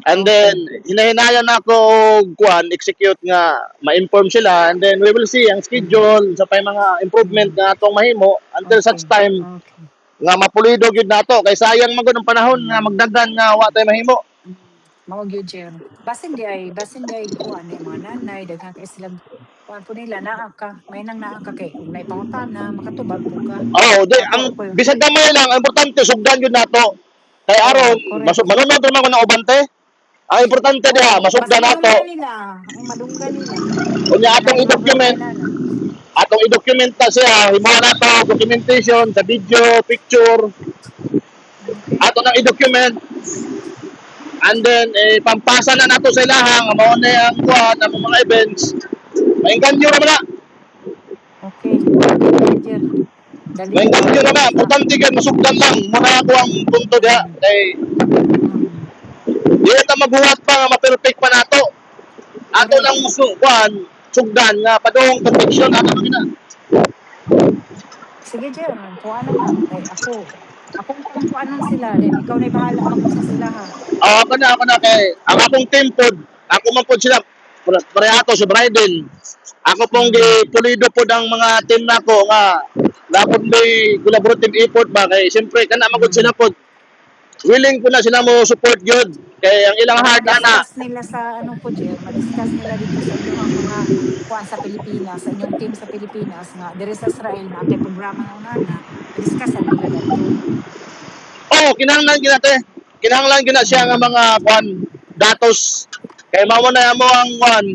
And then, Okay. hinahinayan ako og kuan, execute nga, ma-inform sila. And then, we will see ang Mm. schedule sa pay mga improvement Mm. na atong mahimo until such Okay. time Okay. nga mapulido gyud nato kay sayang man gud ang panahon nga Mm. magdaghan nga wa tay mahimo. Mao gyud Jer. Basin di ay kuan ni mga nanay daghan kay silang kuan po nila naa ka. May nang naa ka kay ug naipangutana makatubag po ka. Oh, di Ako ang ko bisag gamay lang, ang importante sugdan gyud nato. Kay aron correct. manunod man ko ng ubante. Ang importante diha Basta masugdan nato. madunggan nila, ang madunggan nila. Unya Nga naay programa inana. atong i-document ta siya, himuha na to documentation sa video, picture, Okay. ato nang i-document and then pampasa na nato sa ilahang mao na ang kuan ang mga events. Maingganyo ra na. Okay kayo Jer. Dali ra Maingganyo ra na. basta. Importante kay masugdan lang muna ako ang punto diha Mm. kay Mm. di ta magbuhat pa nga ma-perfect pa nato. Ato Correct. lang kuan sugdan nga padung perfection ato na. Sige Jer, kuanan na. Kay akong pangkuanon sila then ikaw na bahala mag-usas sila ha. Ako na kay ang akong team pod, ako man pod sila parehato si Bryden. Ako pong Mm. pulido pod ang mga team nako nga dapat may collaborative effort ba kay siyempre kana magud Mm. sila pod. Willing ko na sila mo support gyud kay ang ilang Para heart ana. ma-discuss nila sa ano po, Jer, ma-discuss nila dito sa inyong mga kuan sa Pilipinas, sa inyong team sa Pilipinas nga diri sa Israel na kay programa nga unana, ma-discussan nila dadto. Oh, kinahanglan gyud nate. Kinahanglan gyud na siya nga Mm. mga kuan datos kay mao na mo ang kuan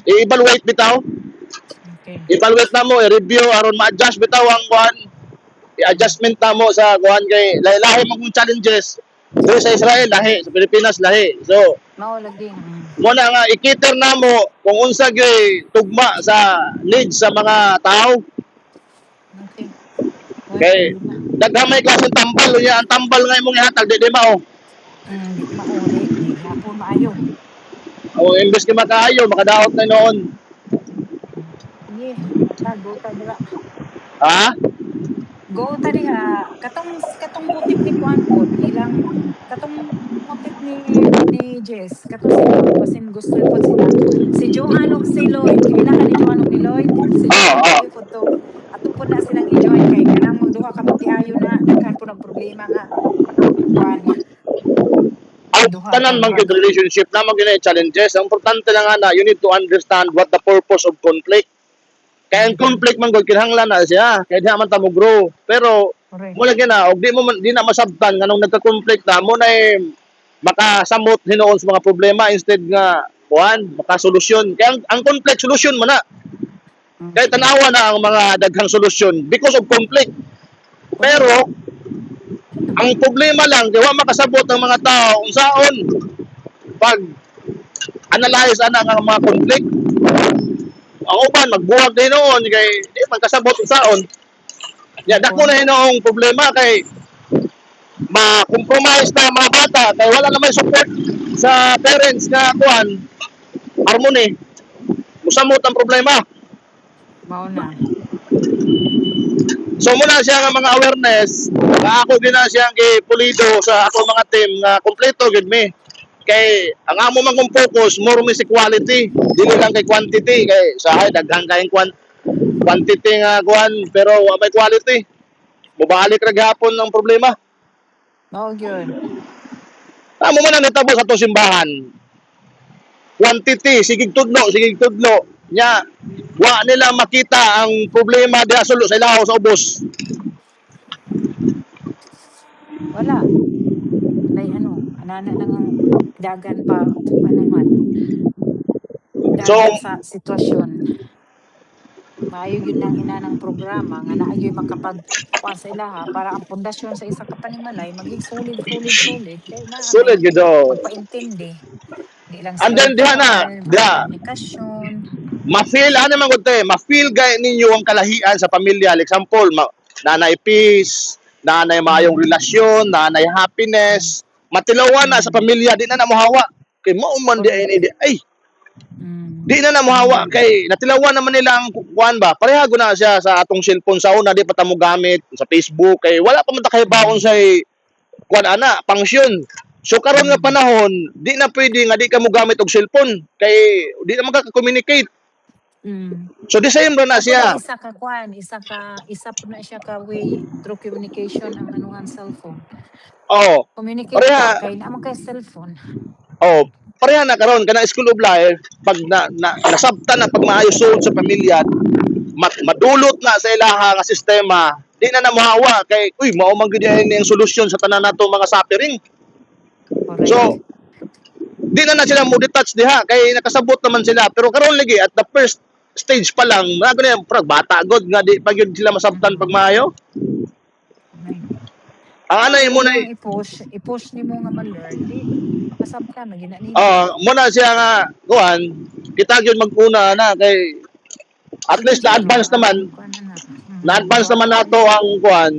i-evaluate bitaw. Okay. I-evaluate na mo, i-review aron ma-adjust bitaw ang kuan Mm. i-adjustment na mo sa kuhan kay lahi mong challenges dito sa Israel lahi sa Pilipinas lahi so Mao lagi. Mm. mo na nga ikiter na mo kung unsa gyud tugma sa needs sa mga tao Okay. Wala kay problema. daghamay klaseng tambal unya ang tambal nga imong ihatag di mao Di mauli, di hapon maayo. o imbes ka makaayo makadaot na noon Sige, tago ta dira. ha Go ta diha. Katong motif ni Kuan pod, ilang katong motif ni Jess, kato sila basin gusto pod sila. Si Joanne ug si Lloyd, kaila ka ni Joanne ug ni Lloyd, si Joanne oh maayo pod to. Ato pod na silang i-join kay kanang mga duha ka magtiayo na daghan po ng problema nga Kuan ang duha tanan man gyud kag relationship na man gyud challenges ang importante lang ana you need to understand what the purpose of conflict kaya ang mm, conflict man gud kinahanglan na siya kaya di man ta mo grow pero correct. mula gina og di na masabtan nganong nagka-conflict na mo na makasamot hinuon sa mga problema instead nga kuan makasolusyon kaya ang conflict solusyon man na kaya Okay. tanawa na ang mga daghang solusyon because of conflict Correct. pero Ang problema lang, di wa makasabot ang mga tao kung saon pag analyze ana nga mga conflict. Ang uban magbuwag din noon kay di man kasabot kung saon. Ya dako na hinoong problema kay ma-compromise na mga bata kay wala naman support sa parents nga kuan harmony. Musamot ang problema. Mao na. So muna siya nga mga awareness, nga ako gina siya ang pulido sa ako mga team nga kompleto gid mi. Kay ang amo man kong focus more mi si quality, dili lang kay quantity kay sa hay daghang kayong quantity nga kuan pero wa may quality. Mubalik ra gihapon ang problema. Mao gyud. Amo man ang nitabo sa atong simbahan. Quantity, sigig tudlo nya wa nila makita ang problema diha sulo sa ilaw sa ubos. Wala. Lay ano, anana nang dagan pa ano man. So Dagan sa sitwasyon. Maayo gyud nang inanang programa nga naa gyud makapag kuan sa ilaha para ang pundasyon sa isa ka panimalay maging solid kay naa solid may gid oh. pagpaintindi. Di lang And then diha na, cellphone, diha komunikasyon. ma-feel ano man gud ma-feel gay ninyo ang kalahian sa pamilya. Example, nanay peace, nanay maayong relasyon, nanay happiness, matilawan na sa pamilya, di na mohawa. Kay mao man di ay di na mohawa kay natilawan naman nila ang kuan ba. Pareha na siya sa atong cellphone sa una di pa ta mo gamit sa Facebook kay wala pa man ta kahibaon sa kuan ana pangsyon. So karon nga panahon, di na pwede nga di ka mo gamit og cellphone kay di na magka-communicate. So the same ra na siya. Isa po na siya ka way through communication ang anuhan cellphone. Oh, Communicate pareha, ka kay naman kay cellphone. oh, pareha na karon kana school of life pag nasabtan na pag maayos sulod sa pamilya, madulot na sa ilaha nga sistema, di na mohawa kay uy mao man gyud ang solusyon sa tanan nato mga suffering. Correct. So di na sila mo detach diha kay nakasabot naman sila pero karon lagi at the first stage pa lang nago na prag bata god nga di pa gyud sila masabtan pag maayo. Ang ano mo na i-push nimo nga ma-learn di masabtan na gina nimo. Muna siya nga kuan kita gyud mag-una na kay at least na-advance naman. Na-advance naman nato ang kuan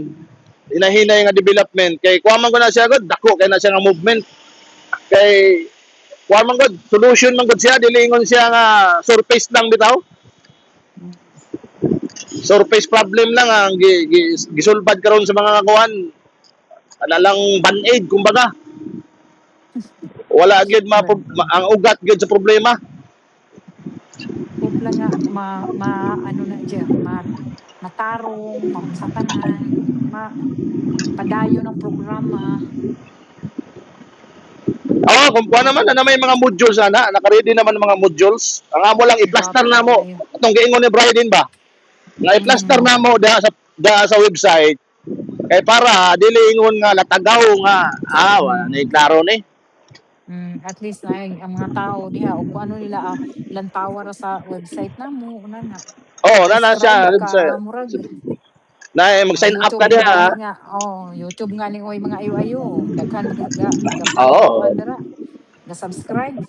inahinay nga development kay kuha man ko na siya god dako kay na siya nga movement kay kuha man god solution man god siya dili ingon siya nga surface lang bitaw. Surface problem lang ang gisulbad karon sa mga kuan lang band-aid kumbaga. Wala gyud ang ugat gyud sa problema. Kupla nga ano na diya matarong sa tanan padayon ng programa. Kung kuha naman na may mga modules ana, naka-ready naman mga modules. Ang amo lang i-plaster na mo. Atong giingon ni Bryden ba? Nga i-plaster na mo sa website. Kay para dili ingon nga latagaw nga wala ni klaro ni. At least na ang mga tao diha og ano nila ilang tower sa website namo una na. Na siya na mag-sign up ka diha. YouTube nga ning oy mga ayo-ayo daghan ga-follow ga-subscribe.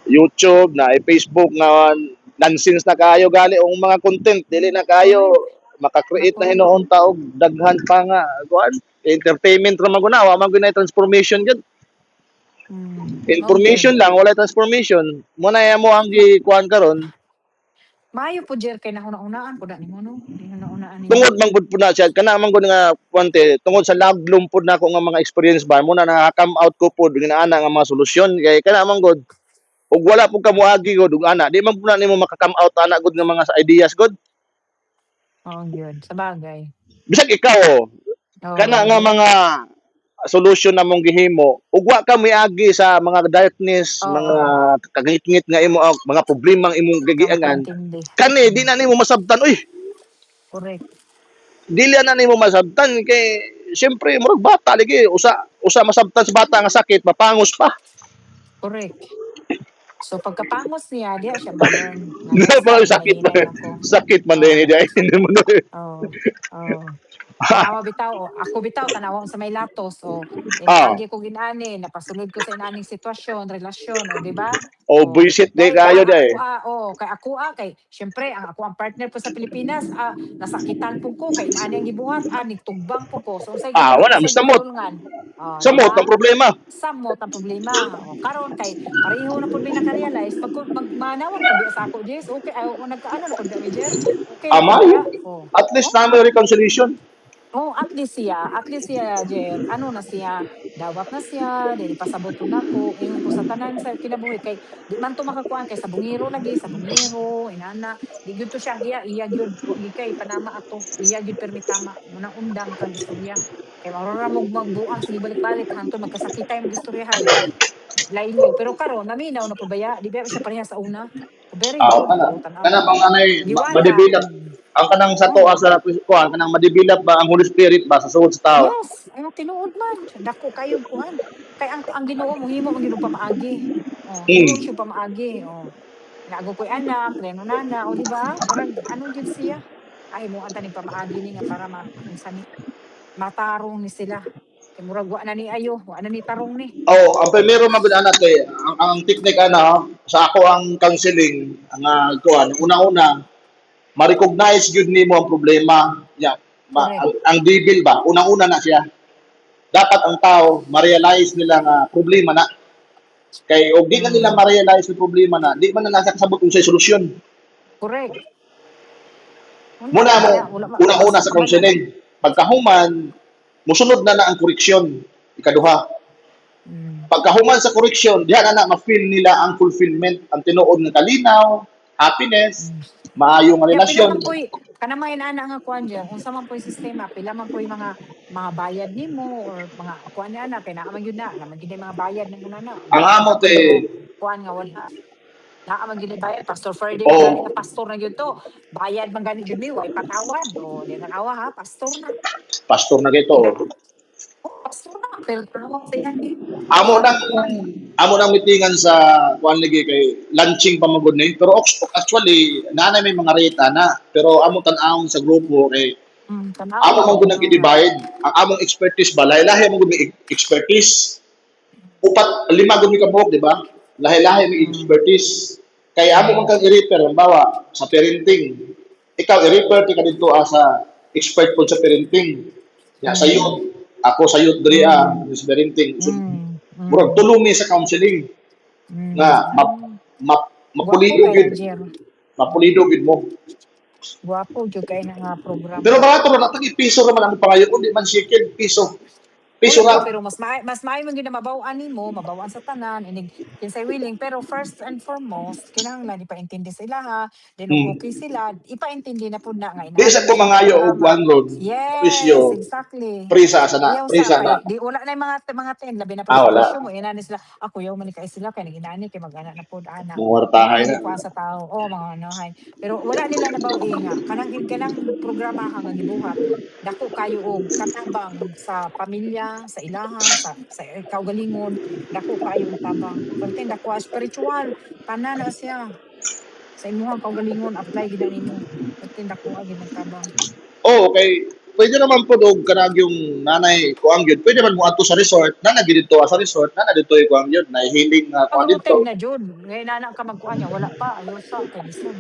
YouTube na Facebook na nonsense na kayo gali ang mga content dili na kayo maka-create na hinuon taog daghan pa nga kuan entertainment ra maguna wa man gyud transformation gyud. Information lang wala transformation. Muna mo ang gikuan karon. Maayo po jer kay nahuna-unaan po nimo no. Nahuna-unaan. Tungod man gud pud na siya kana man gud nga kwante tungod sa laglum pud nako nga mga experience ba muna na-come out ko pud ginaana nga mga solusyon kay kana man gud ug wala pud kamuagi gud ug ana di man pud na nimo maka-come out ana gud nga mga ideas gud. Gyud sa bagay. Bisag ikaw kana nga mga solution na mong gihimo ug wa ka miagi sa mga darkness mga kagingit-ngit nga imo mga problemang imong gagiangan kani di na nimo masabtan uy correct dili na nimo masabtan kay syempre murag bata lagi usa masabtan sa bata nga sakit mapangos pa correct so pagkapangos niya diya siya ma-learn sakit man din diya Tanawa bitaw, o ako bitaw tanawa ko sa may latos, o Ah, iniagi ko ginani, napasulod ko sa inaning sitwasyon, relasyon, o di ba? o O buisit di dahil kayo ang di. ako kay ako kay syempre ang ako ang partner po sa Pilipinas, nasakitan po ko kay inaani ang gibuhat, nigtugbang po ko. So Wala, unsay basta mot. gisulngan? Oh, di Samot ang ba? problema. Samot ang problema. O karon kay pareho na pud may naka-realize magmanawag pud biya sa ako, Jess. Okay, o nagkaano na pud biya mi, Jer. Okay na pud Amayo. biya. Oh. At least na may reconciliation. Oh, at least siya, Jer, ano na siya, dawat na siya, dili pasabot po nako, ingon ko sa tanan sa kinabuhi kay di man to makakuan kay sa bungiro lagi, sa bungiro, inana, di gyud to siya iya gyud wa gyud kay panama ato, iya gyud permi tama, munang undang kang istorya. Kay marora mo magbuang sige balik-balik hangtod magkasakitay magistoryahan. Laylo, pero karon naminaw na pabaya, di ba siya pareha sa una? Very good, Kana. tanaw Kana ko. bang anay Giwala. madibilap. Ang kanang sa to Oh. sa kuan kanang madibilap ba ang Holy Spirit ba sa sugod sa tao. Yes, ay tinuod man. Dako kayong kuan. Kay ang Ginoo mohimo man gyud og pamaagi. Oh, himo Hmm. siya pamaagi. Oh. Nago ko'y anak, reno nana, o di ba? Murag ano gyud siya. Ay mo anta ni pamaagi ni nga para unsa ni matarong ni sila. Kay murag wa na ni ayo, wa na ni tarong ni. Oh, ang primero man gud ana kay ang technique ana sa ako ang counseling ang kuan una-una ma-recognize gyud nimo ang problema. Yeah. Correct. Ang devil ba unang-una na siya. Dapat ang tao ma-realize nila nga problema na kay og di na nila Mm, ma-realize yung problema na di man na nasa kasabot unsay solusyon. correct. Wala Muna man mo niya, wala man una-una basta sa kabalo. counseling. Pagkahuman musunod na ang koreksyon. Ikaduha, Mm. pagkahuman sa koreksyon, diha na ma-feel nila ang fulfillment, ang tinuod nga kalinaw, happiness, Mm. maayong nga Ya pila relasyon. man po'y kanang mga inaana nga kuan diyan, unsa man po'y sistema, pila man po'y mga bayad nimo or mga kuan ni ana kay naa man gyud naman gyud mga bayad ning una na. Ang amo Baka te, pud mo kuan nga wala. Naa man gyud ni bayad, Pastor Ferdy man gani nga oh, pastor na gyud to. Bayad man gani gyud mi, way patawad. O di nang awa ha, pastor na. pastor na gito. Ina, pastor na, pero tawag sa yan eh. Amo Tawag nang ko kuan. amo nang meetingan sa kuan lagi kay launching pa magud ni. Pero actually nanay may mga reta na. Pero amo tan-awon sa grupo kay amo Tanawa man o gud nga. nag-divide. Ang among expertise ba lahi-lahi man gud may expertise. Upat lima gud mi kabuok, di ba? Lahi-lahi may Mm, expertise. Kay amo man mm, kang i-refer halimbawa sa parenting. Ikaw i-refer ti ka dito sa expert po sa parenting. Ya sa mm, youth, ako sa youth diri mm, sa parenting. So, mm, murag mm, tulong mi sa counseling nga mm. Gwapo mapulido kay gid, na, Jer. mapulido gid mo. Gwapo jud kay na nga programa. Pero baka to na tagi piso ra man ang pangayo kundi man sikid piso. Oo Piso lagi, ra. pero mas maayo man gyud na mabaw-an nimo, mabaw-an sa tanan, inig kinsay willing. Pero first and foremost, kinahanglan ipaintindi sila ha. Then og okay Hmm. sila, ipaintindi na pud na nga Di inani sa na ko siyang mangayo og programa. one road. Yes, Pisyo. exactly. Prisa sana, Ayaw sa prisa na. kay di wala na yung mga ten labi na pud sa Wala. presyo mo inani sila. Ako yaw man ni kay sila kay naginani kay mag-ana na pud ana. Wala Muwartahay man na. ni kuan sa tao. Oh, mga anahay. Pero wala nila nabaw-i nga kanang programa nga gibuhat dako kayo og katabang sa pamilya, sa ilaha, sa kaugalingon, dako kayo og tabang. Perting dako spiritual, tanan na siya. Sa imong kaugalingon apply gid na nimo. Perting dako gyud ng tabang. Oh, okay. Pwede naman po og kanang yung nanay ko ang yun. Pwede man mo ato sa resort. Nana gid dito sa resort. Nana dito ko ang yun. Na healing nga ko Pag-utek dito. na jud, ngay nana ka magkuan niya, wala pa ayo sa kay lisod.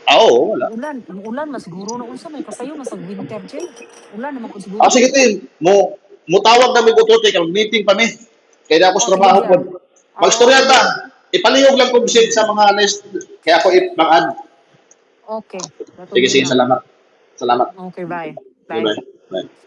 Oo, wala. Ulan mas siguro na unsa may kasayo mas sa winter Jer. Ulan naman pud siguro Sige dito. tin. Mo tawag na mi ko to kay meeting pa mi. Kay ako Oh sa sige trabaho po. Jer. Magstorya ta. Okay. Ipalihog lang ko bisit sa mga list. Kaya ako ipangad. Okay. Sige, Natuloy sige. na. Salamat. Salamat. Okay, bye. Okay, Bye. bye. Bye.